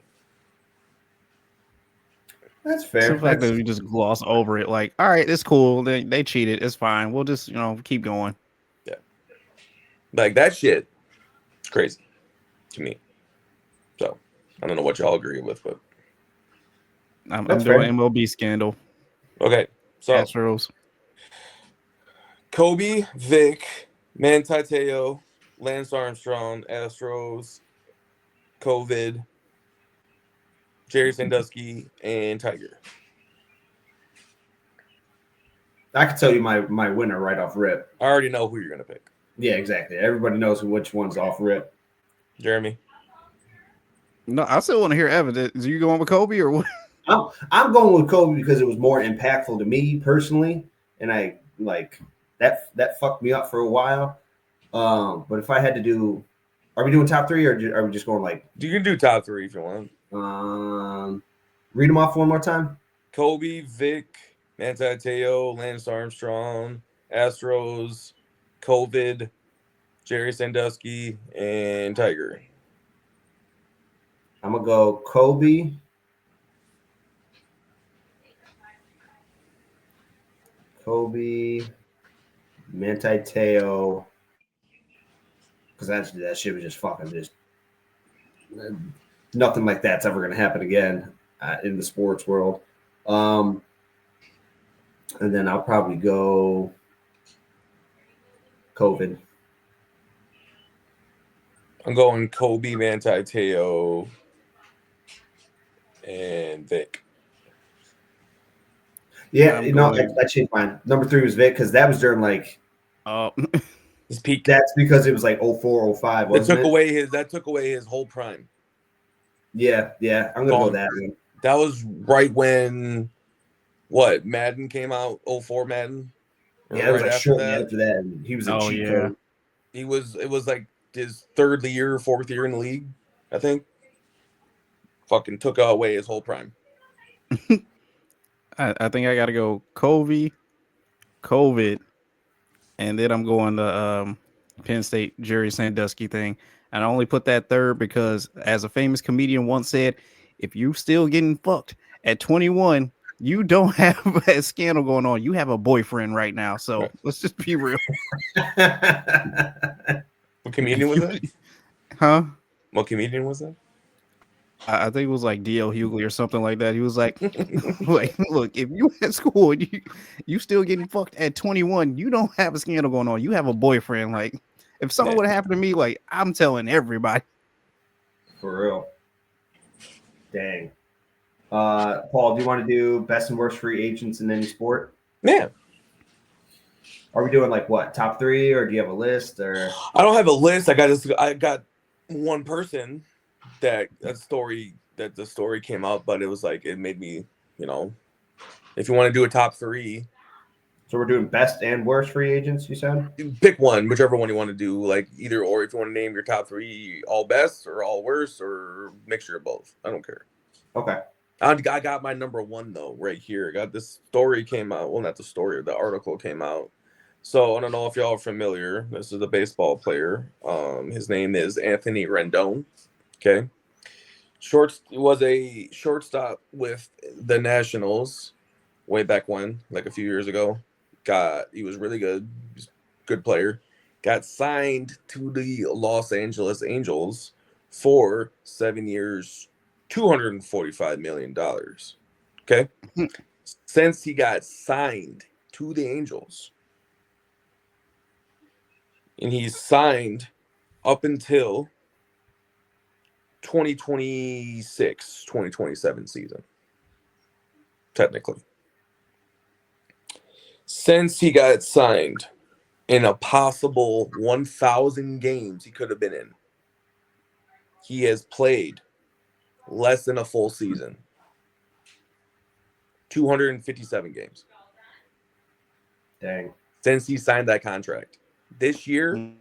That's It's fair. the fact that we just gloss over it. Like, all right, it's cool. They cheated. It's fine. We'll just keep going. Yeah, like that shit. It's crazy to me. So I don't know what y'all agree with, but I'm That's doing fair. MLB scandal. okay. So Astros. Kobe, Vic, Manti Te'o, Lance Armstrong, Astros, COVID, Jerry Sandusky, and Tiger. I can tell you my winner right off rip. I already know who you're gonna pick. Yeah, exactly. Everybody knows which one's off rip. Jeremy. No, I still want to hear evidence. Are you going with Kobe or what? I'm going with Kobe because it was more impactful to me personally, and I like that fucked me up for a while. But if I had to do Are we doing top 3 or are we just going like? You can do top 3 if you want. Read them off one more time. Kobe, Vic, Manti Te'o, Lance Armstrong, Astros, COVID, Jerry Sandusky, and Tiger. I'm gonna go Kobe, Manti Te'o, because that shit was just fucking just nothing like that's ever gonna happen again in the sports world. And then I'll probably go COVID. I'm going Kobe, Manti Te'o, and Vic. Yeah, I changed mine. Number 3 was Vic because that was during like his peak. That's because it was like 04, 05, wasn't it? That took away his whole prime. Yeah. I'm gonna go that one. That was right when Madden came out, 04 Madden. Yeah, it was like shortly after that. And he was a cheat code. It was like his 4th year in the league, I think. Fucking took away his whole prime. I think I gotta go Kobe, COVID, and then I'm going to Penn State Jerry Sandusky thing. And I only put that third because, as a famous comedian once said, if you still getting fucked at 21, you don't have a scandal going on. You have a boyfriend right now. So let's just be real. What comedian was that? Huh? What comedian was that? I think it was like D.L. Hughley or something like that. He was like, look, if you at school and you still getting fucked at 21, you don't have a scandal going on. You have a boyfriend. Like, if something would have happened to me, like, I'm telling everybody. For real. Dang. Paul, do you want to do best and worst free agents in any sport? Yeah. Are we doing like what, top 3, or do you have a list? Or I don't have a list. I got one person that the story came out, but it was like it made me, if you want to do a top 3. So we're doing best and worst free agents, you said? Pick one, whichever one you want to do, like either or. If you want to name your top 3 all best or all worst or mixture of both, I don't care. Okay. I got my number 1 though right here. I got this story came out. Well, not the story, the article came out. So I don't know if y'all are familiar. This is a baseball player. His name is Anthony Rendon. Okay. Was a shortstop with the Nationals way back when, like a few years ago. He was really good. He's a good player. Got signed to the Los Angeles Angels for 7 years, $245 million. Okay. Since he got signed to the Angels, and he's signed up until 2026, 2027 season, technically. Since he got signed, in a possible 1,000 games he could have been in, he has played less than a full season. 257 games. Dang. Since he signed that contract. This year,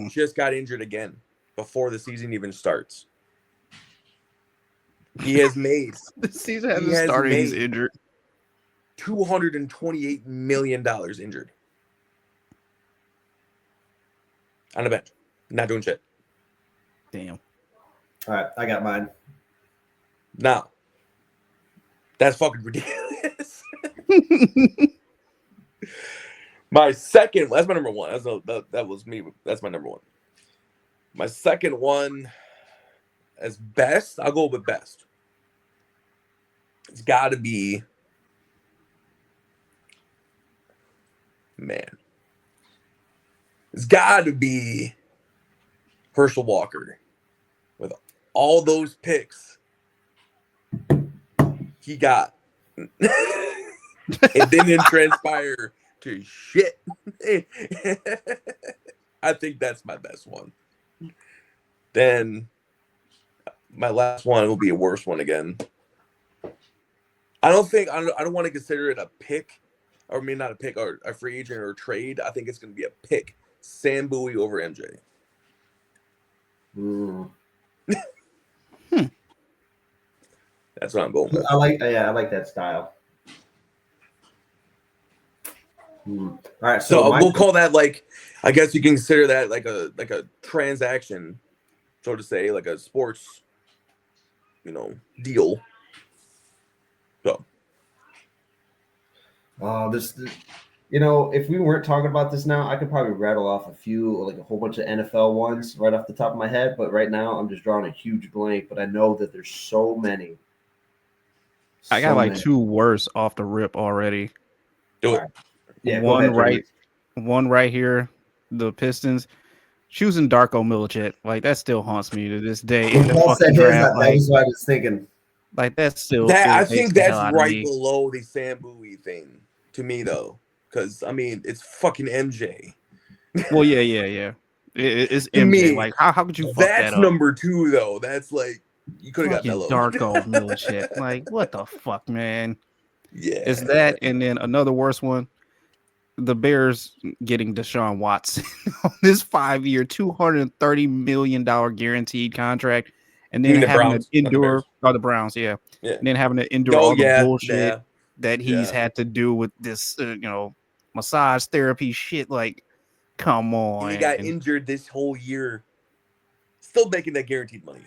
just got injured again before the season even starts. He has made the season hasn't started. He's injured. $228 million injured on the bench, not doing shit. Damn. All right, I got mine. Now, that's fucking ridiculous. My second, that's my number 1. That was me. That's my number 1. My second one, as best, I'll go with best. It's got to be, it's got to be Herschel Walker. With all those picks he got, it didn't transpire to shit. I think that's my best one. Then my last one will be a worse one again. I don't want to consider it a pick, or maybe not a pick, or a free agent or a trade. I think it's going to be a pick. Sam Bowie over MJ. Mm. That's what I'm going with. I like that style. All right, So we'll call that like, I guess you can consider that like a transaction, so to say, like a sports, deal. So this, if we weren't talking about this now, I could probably rattle off a few, like a whole bunch of NFL ones right off the top of my head. But right now, I'm just drawing a huge blank. But I know that there's so many. I got like two worse off the rip already. do it. Right. Yeah, one right here. The Pistons choosing Darko Milicic, like that still haunts me to this day. In the fucking draft, that was what I was thinking. Like that's still. That I think that's right me. below the Sam Bowie thing to me, though, because I mean it's fucking MJ. Well, yeah. It's To MJ. me, Like how could you fuck that that's up? number 2, though. That's like you could have got Melo. Darko Milicic. Like what the fuck, man? Yeah, It's that, and then another worse one. The Bears getting Deshaun Watson on this 5-year, $230 million guaranteed contract, and then having to endure the Browns, yeah, and then having to endure all the bullshit that he's had to do with this, massage therapy shit. Like, come on, he got injured this whole year, still making that guaranteed money.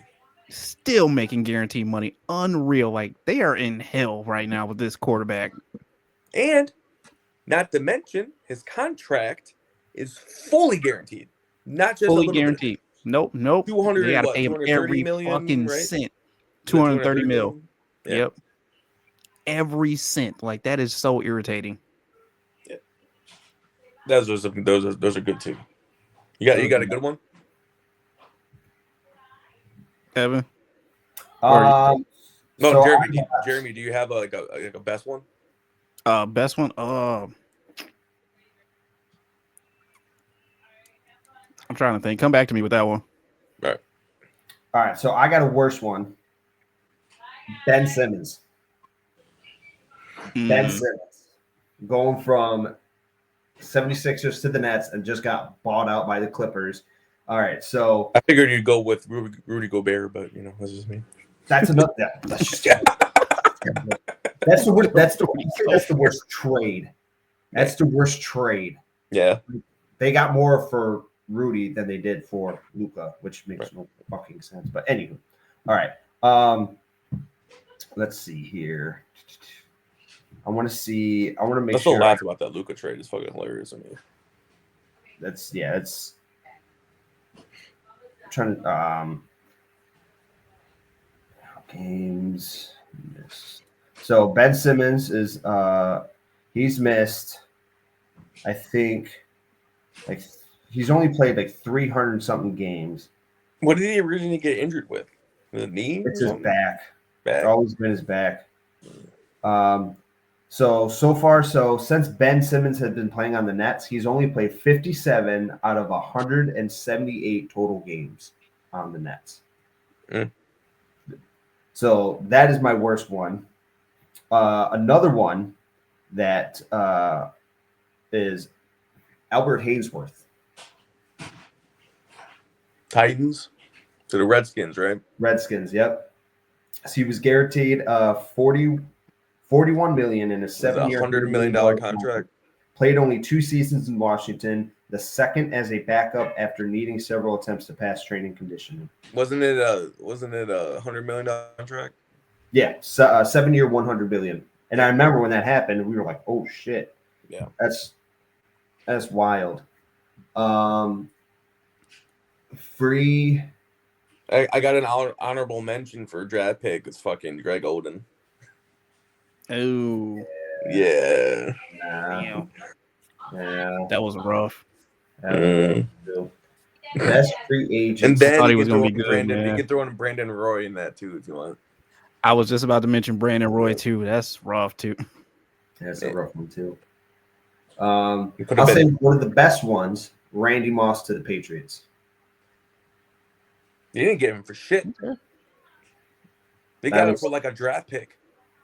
Still making guaranteed money, unreal. Like they are in hell right now with this quarterback, and. Not to mention, his contract is fully guaranteed, not just fully a little guaranteed. Bit. Nope. 200. They gotta what, pay him every fucking right? cent. 230 mil. Yeah. Yep. Every cent. Like that is so irritating. Yeah. Those are good too. You got a good one, Evan. No, Jeremy. Do you have a best one? Best one. I'm trying to think. Come back to me with that one. All right. So I got a worse one. Ben Simmons. Ben Simmons going from 76ers to the Nets and just got bought out by the Clippers. All right. So I figured you'd go with Rudy Gobert, but that's just me. That's another. That's just. That's the worst. That's the worst trade. That's the worst trade. Yeah. They got more for Rudy than they did for Luka, which makes no fucking sense. But anywho, all right. Let's see here. I want to make sure. Still laugh about that Luka trade. It's fucking hilarious to me. It's trying to games missed. So Ben Simmons is he's missed, I think, like he's only played like 300 something games. What did he originally get injured with? The knee? It's his back. It's always been his back. So far, since Ben Simmons has been playing on the Nets, he's only played 57 out of 178 total games on the Nets. So that is my worst one. Another one that is Albert Haynesworth. Titans to the Redskins, right? Redskins, yep. So he was guaranteed 41 million in a 7-year $100 million contract. Played only 2 seasons in Washington, the second as a backup after needing several attempts to pass training conditioning. Wasn't it a $100 million contract? Yeah, 7-year, 100 billion. And I remember when that happened, we were like, "Oh shit!" Yeah, that's wild. Free. I got an honorable mention for draft pick. It's fucking Greg Oden. Oh, yeah. Damn. Yeah, that was rough. Best free agent. And then he was going to be good. You can throw in Brandon Roy in that too if you want. I was just about to mention Brandon Roy too. That's rough too. That's a rough one too. I'll say one of the best ones, Randy Moss to the Patriots. You didn't get him for shit. They got him for like a draft pick.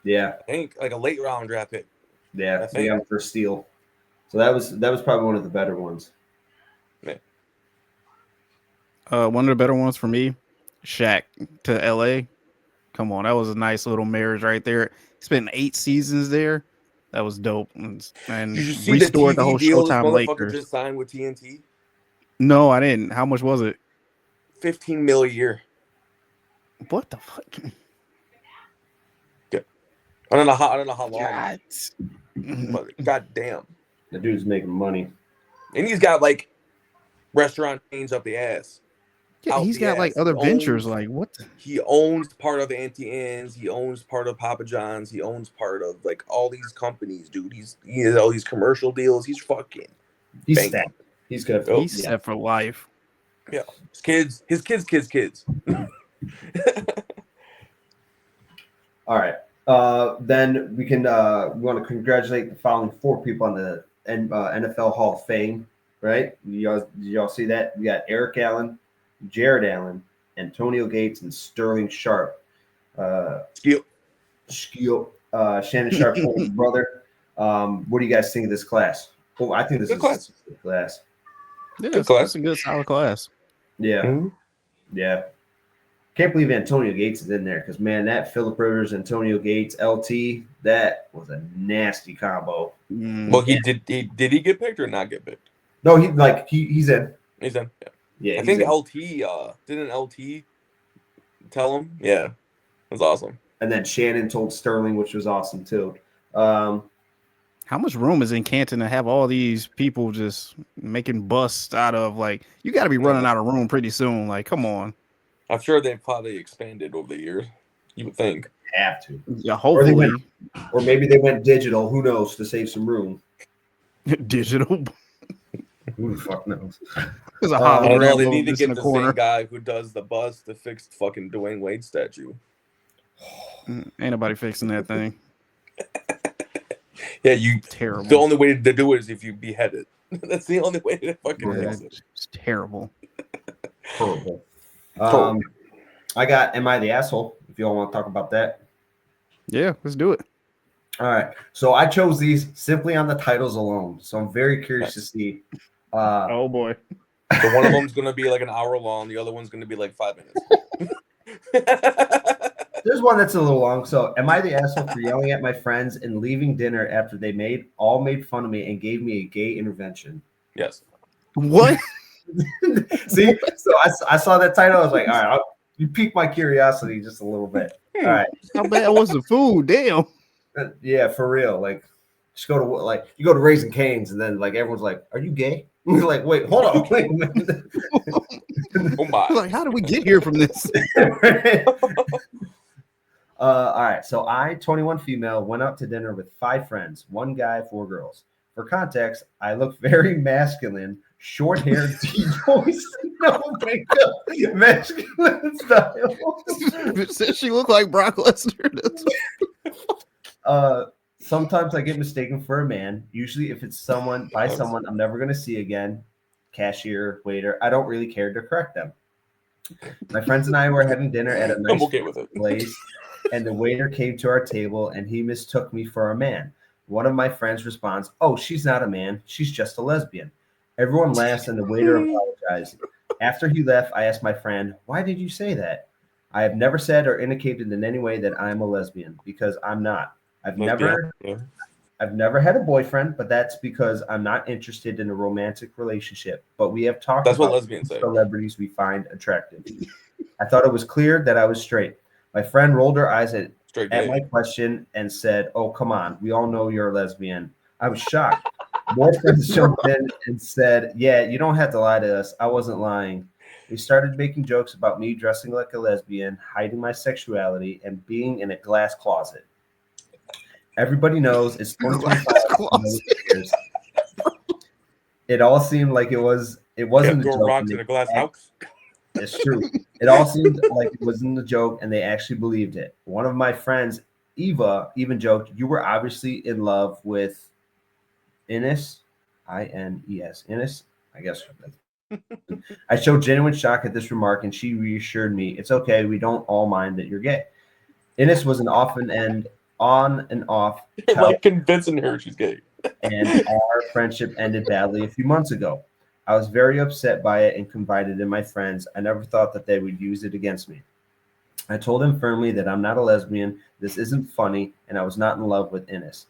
Yeah. I think like a late round draft pick. Yeah, they got him for a steal. So that was probably one of the better ones. Yeah. One of the better ones for me, Shaq to LA. Come on, that was a nice little marriage right there. He spent 8 seasons there. That was dope. And Did you see the restored the TV whole deal this Showtime motherfucker Lakers. just signed with TNT? No, I didn't. How much was it? 15 mil a year. What the fuck? I don't know how long. God. But goddamn. The dude's making money. And he's got like restaurant chains up the ass. Yeah, Out he's the got like ass. other He ventures. owns- Like what? He owns part of Auntie Anne's. He owns part of Papa John's. He owns part of like all these companies, dude. He has all these commercial deals. He's fucking. He's Bang. stacked. He's good. He's Yeah. set for life. Yeah, his kids. All right. Then we can we want to congratulate the following 4 people on the NFL Hall of Fame. Right? Did y'all see that? We got Eric Allen, Jared Allen, Antonio Gates, and Sterling Sharp. Skip. Shannon Sharp's older brother. What do you guys think of this class? Oh, I think this Good is class. a good class. Yeah, Good it's class. a good solid class. Yeah. Mhm. Yeah. Can't believe Antonio Gates is in there because, man, that Phillip Rivers, Antonio Gates, LT, that was a nasty combo. Well, did he get picked or not get picked? No, he's in. He's in. Yeah. Yeah, I he's think in. LT didn't LT tell him? Yeah. That's awesome. And then Shannon told Sterling, which was awesome too. How much room is in Canton to have all these people just making busts out of? Like, you got to be running out of room pretty soon. Like, come on. I'm sure they've probably expanded over the years. You would think. Have to. Yeah, hopefully. Or maybe they went digital. Who knows? To save some room. Digital. Who the fuck knows? There's a I don't know. hologram They of need to this in get the the corner. same guy who does the bus to fix fucking Dwayne Wade statue. Ain't nobody fixing that thing. Yeah, Terrible. the only way to do it is if you behead it. That's the only way to fucking Yeah, fix it. it's terrible. Horrible. Horrible. I got Am I the Asshole? If you all want to talk about that. Yeah, let's do it. All right. So I chose these simply on the titles alone. So I'm very curious to see. Oh boy. So one of them's gonna be like an hour long. The other one's gonna be like 5 minutes. There's one that's a little long. So, am I the asshole for yelling at my friends and leaving dinner after they made fun of me and gave me a gay intervention? Yes. What? See, so I saw that title. I was like, all right, you piqued my curiosity just a little bit. All right, How bad was the food? Damn. yeah, for real. Like, just go to you go to Raising Cane's and then like everyone's like, are you gay? We're like, wait, hold on, wait a minute. Oh my. Like, how did we get here from this? All right. So I, 21 female, went out to dinner with 5 friends, 1 guy, 4 girls. For context, I look very masculine, short hair, deep voice, no makeup, masculine style. It says she looked like Brock Lesnar. Sometimes I get mistaken for a man. Usually, if it's someone I'm never going to see again, cashier, waiter, I don't really care to correct them. My friends and I were having dinner at a nice I'm okay with it. place, and the waiter came to our table and he mistook me for a man. One of my friends responds, "Oh, she's not a man. She's just a lesbian." Everyone laughs and the waiter apologized. After he left, I asked my friend, "Why did you say that?" I have never said or indicated in any way that I'm a lesbian because I'm not. I've never had a boyfriend, but that's because I'm not interested in a romantic relationship. But we have talked That's what about lesbians say. celebrities we find attractive. I thought it was clear that I was straight. My friend rolled her eyes at Straight at gay. my question and said, "Oh, come on. We all know you're a lesbian." I was shocked. More friends jumped in and said, "Yeah, you don't have to lie to us. I wasn't lying." We started making jokes about me dressing like a lesbian, hiding my sexuality, and being in a glass closet. Everybody knows it's 2025. It all seemed like it wasn't Can't a throw joke. rocks in a glass house. It's true. It all seemed like it wasn't a joke, and they actually believed it. One of my friends, Eva, even joked, "You were obviously in love with Ines, Ines, Ines." I guess. I showed genuine shock at this remark, and she reassured me, "It's okay. We don't all mind that you're gay." Ines was an on and off, Like convincing her she's gay. and our friendship ended badly a few months ago. I was very upset by it and confided in my friends. I never thought that they would use it against me. I told them firmly that I'm not a lesbian, this isn't funny, and I was not in love with Innes.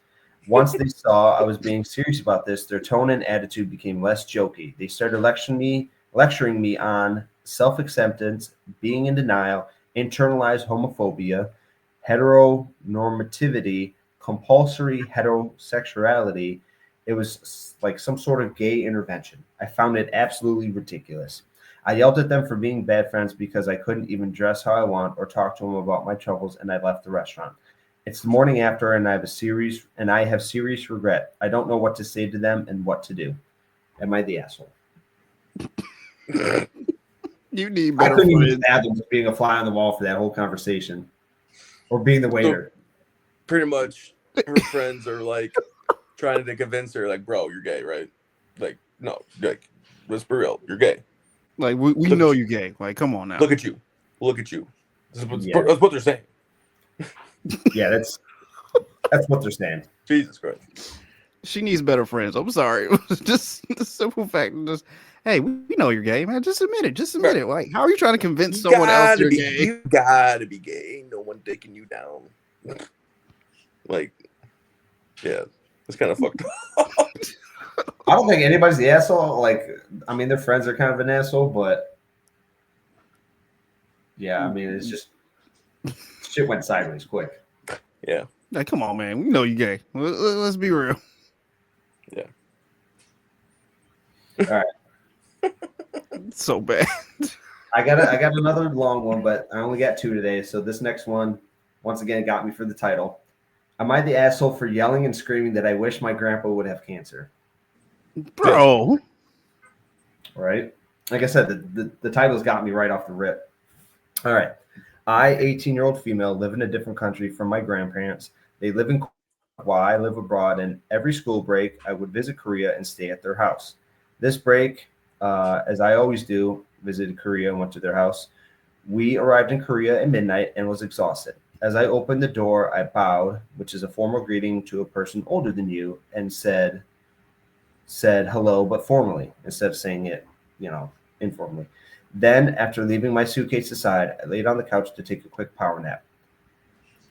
Once they saw I was being serious about this, their tone and attitude became less jokey. They started lecturing me on self-acceptance, being in denial, internalized homophobia, heteronormativity, compulsory heterosexuality. It was like some sort of gay intervention. I found it absolutely ridiculous. I yelled at them for being bad friends because I couldn't even dress how I want or talk to them about my troubles, and I left the restaurant. It's the morning after, and I have serious regret. I don't know what to say to them and what to do. Am I the asshole? You need I better couldn't even friends. fathom just being a fly on the wall for that whole conversation, or being the waiter. Pretty much, her friends are like trying to convince her, like, bro, you're gay, right? Like, no, like, let's be real, you're gay. Like we Look know at you gay. Like, come on now. Look at you. That's Yeah. what they're saying. Yeah, that's what they're saying. Jesus Christ. She needs better friends. I'm sorry. Just the simple fact. Just hey, we know you're gay, man. Just admit it. Just admit it. Like, how are you trying to convince someone else you're gay? You gotta be gay. Ain't no one taking you down. Like, yeah, it's kind of fucked up. I don't think anybody's the asshole. Like, I mean, their friends are kind of an asshole, but yeah, I mean, it's just shit went sideways quick. Yeah. Like, come on, man. We know you gay. Let's be real. Yeah. All right. It's so bad. I got another long one, but I only got two today. So this next one, once again, got me for the title. Am I the asshole for yelling and screaming that I wish my grandpa would have cancer? Bro. Right? Like I said, the title's got me right off the rip. All right. I, 18-year-old female, live in a different country from my grandparents. They live in while I live abroad, and every school break, I would visit Korea and stay at their house. This break, as I always do, visited Korea and went to their house. We arrived in Korea at midnight and was exhausted. As I opened the door, I bowed, which is a formal greeting to a person older than you, and said hello, but formally, instead of saying it, informally. Then, after leaving my suitcase aside, I laid on the couch to take a quick power nap.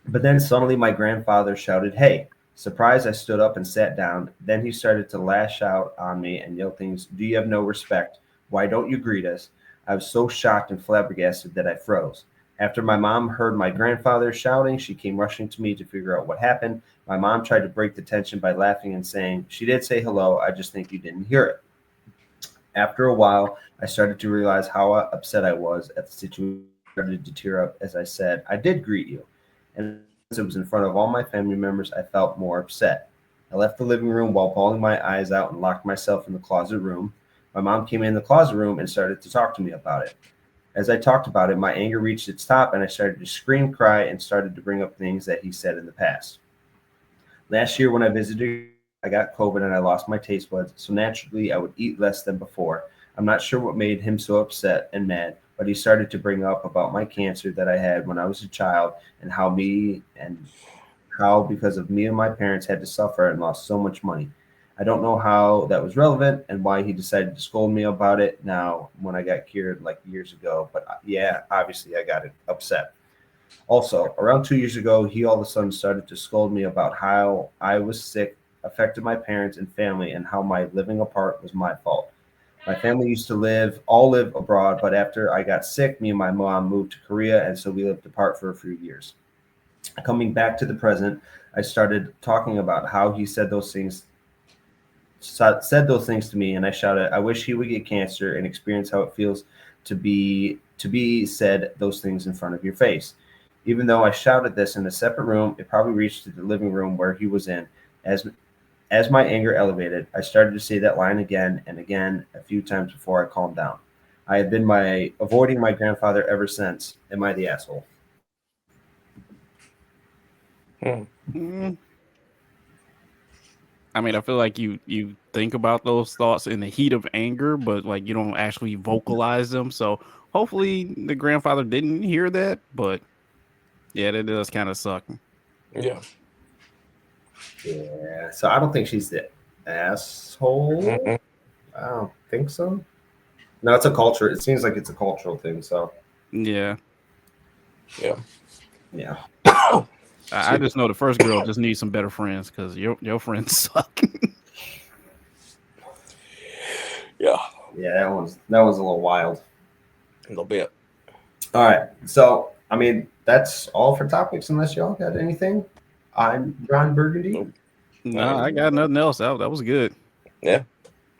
But then suddenly my grandfather shouted, "Hey!" Surprised, I stood up and sat down. Then he started to lash out on me and yell things. "Do you have no respect? Why don't you greet us?" I was so shocked and flabbergasted that I froze. After my mom heard my grandfather shouting, she came rushing to me to figure out what happened. My mom tried to break the tension by laughing and saying, "She did say hello, I just think you didn't hear it." After a while, I started to realize how upset I was at the situation. I started to tear up as I said, "I did greet you." And since it was in front of all my family members, I felt more upset. I left the living room while bawling my eyes out and locked myself in the closet room. My mom came in the closet room and started to talk to me about it. As I talked about it, my anger reached its top and I started to scream, cry, and started to bring up things that he said in the past. Last year when I visited, I got COVID and I lost my taste buds, so naturally I would eat less than before. I'm not sure what made him so upset and mad, but he started to bring up about my cancer that I had when I was a child and how because of me and my parents had to suffer and lost so much money. I don't know how that was relevant and why he decided to scold me about it now when I got cured like years ago. But yeah, obviously I got upset. Also, around 2 years ago, he all of a sudden started to scold me about how I was sick, affected my parents and family, and how my living apart was my fault. My family used to live abroad, but after I got sick, me and my mom moved to Korea, and so we lived apart for a few years. Coming back to the present, I started talking about how he said those things to me, and I shouted, "I wish he would get cancer and experience how it feels to be said those things in front of your face." Even though I shouted this in a separate room, it probably reached to the living room where he was in. As my anger elevated, I started to say that line again and again a few times before I calmed down. I have been avoiding my grandfather ever since. Am I the asshole? Mm. I mean, I feel like you think about those thoughts in the heat of anger, but like you don't actually vocalize them. So hopefully the grandfather didn't hear that, but yeah, that does kind of suck. Yeah. Yeah. So I don't think she's the asshole. Mm-mm. I don't think so. No, it's a culture. It seems like it's a cultural thing. So Yeah. yeah. I just know the first girl just needs some better friends because your friends suck. Yeah, Yeah, that one's a little wild. a little bit. All right. So I mean, that's all for topics unless y'all got anything. I'm Ron Burgundy. Nope. Nah, I got nothing else. That was good. Yeah.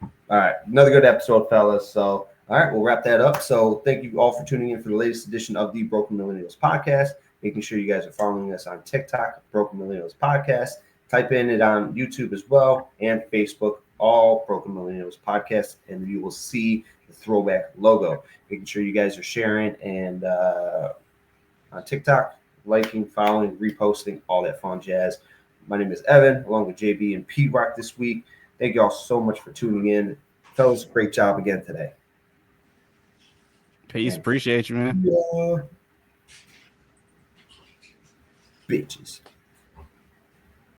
All right. Another good episode, fellas. So all right, we'll wrap that up. So thank you all for tuning in for the latest edition of the Broken Millennials Podcast. Making sure you guys are following us on TikTok, Broken Millennials Podcast. Type in it on YouTube as well and Facebook, all Broken Millennials Podcast, and you will see the throwback logo. Making sure you guys are sharing and on TikTok, liking, following, reposting, all that fun jazz. My name is Evan, along with JB and P Rock this week. Thank you all so much for tuning in. Fellas, great job again today. Peace. Appreciate you, man. Yeah. Bitches.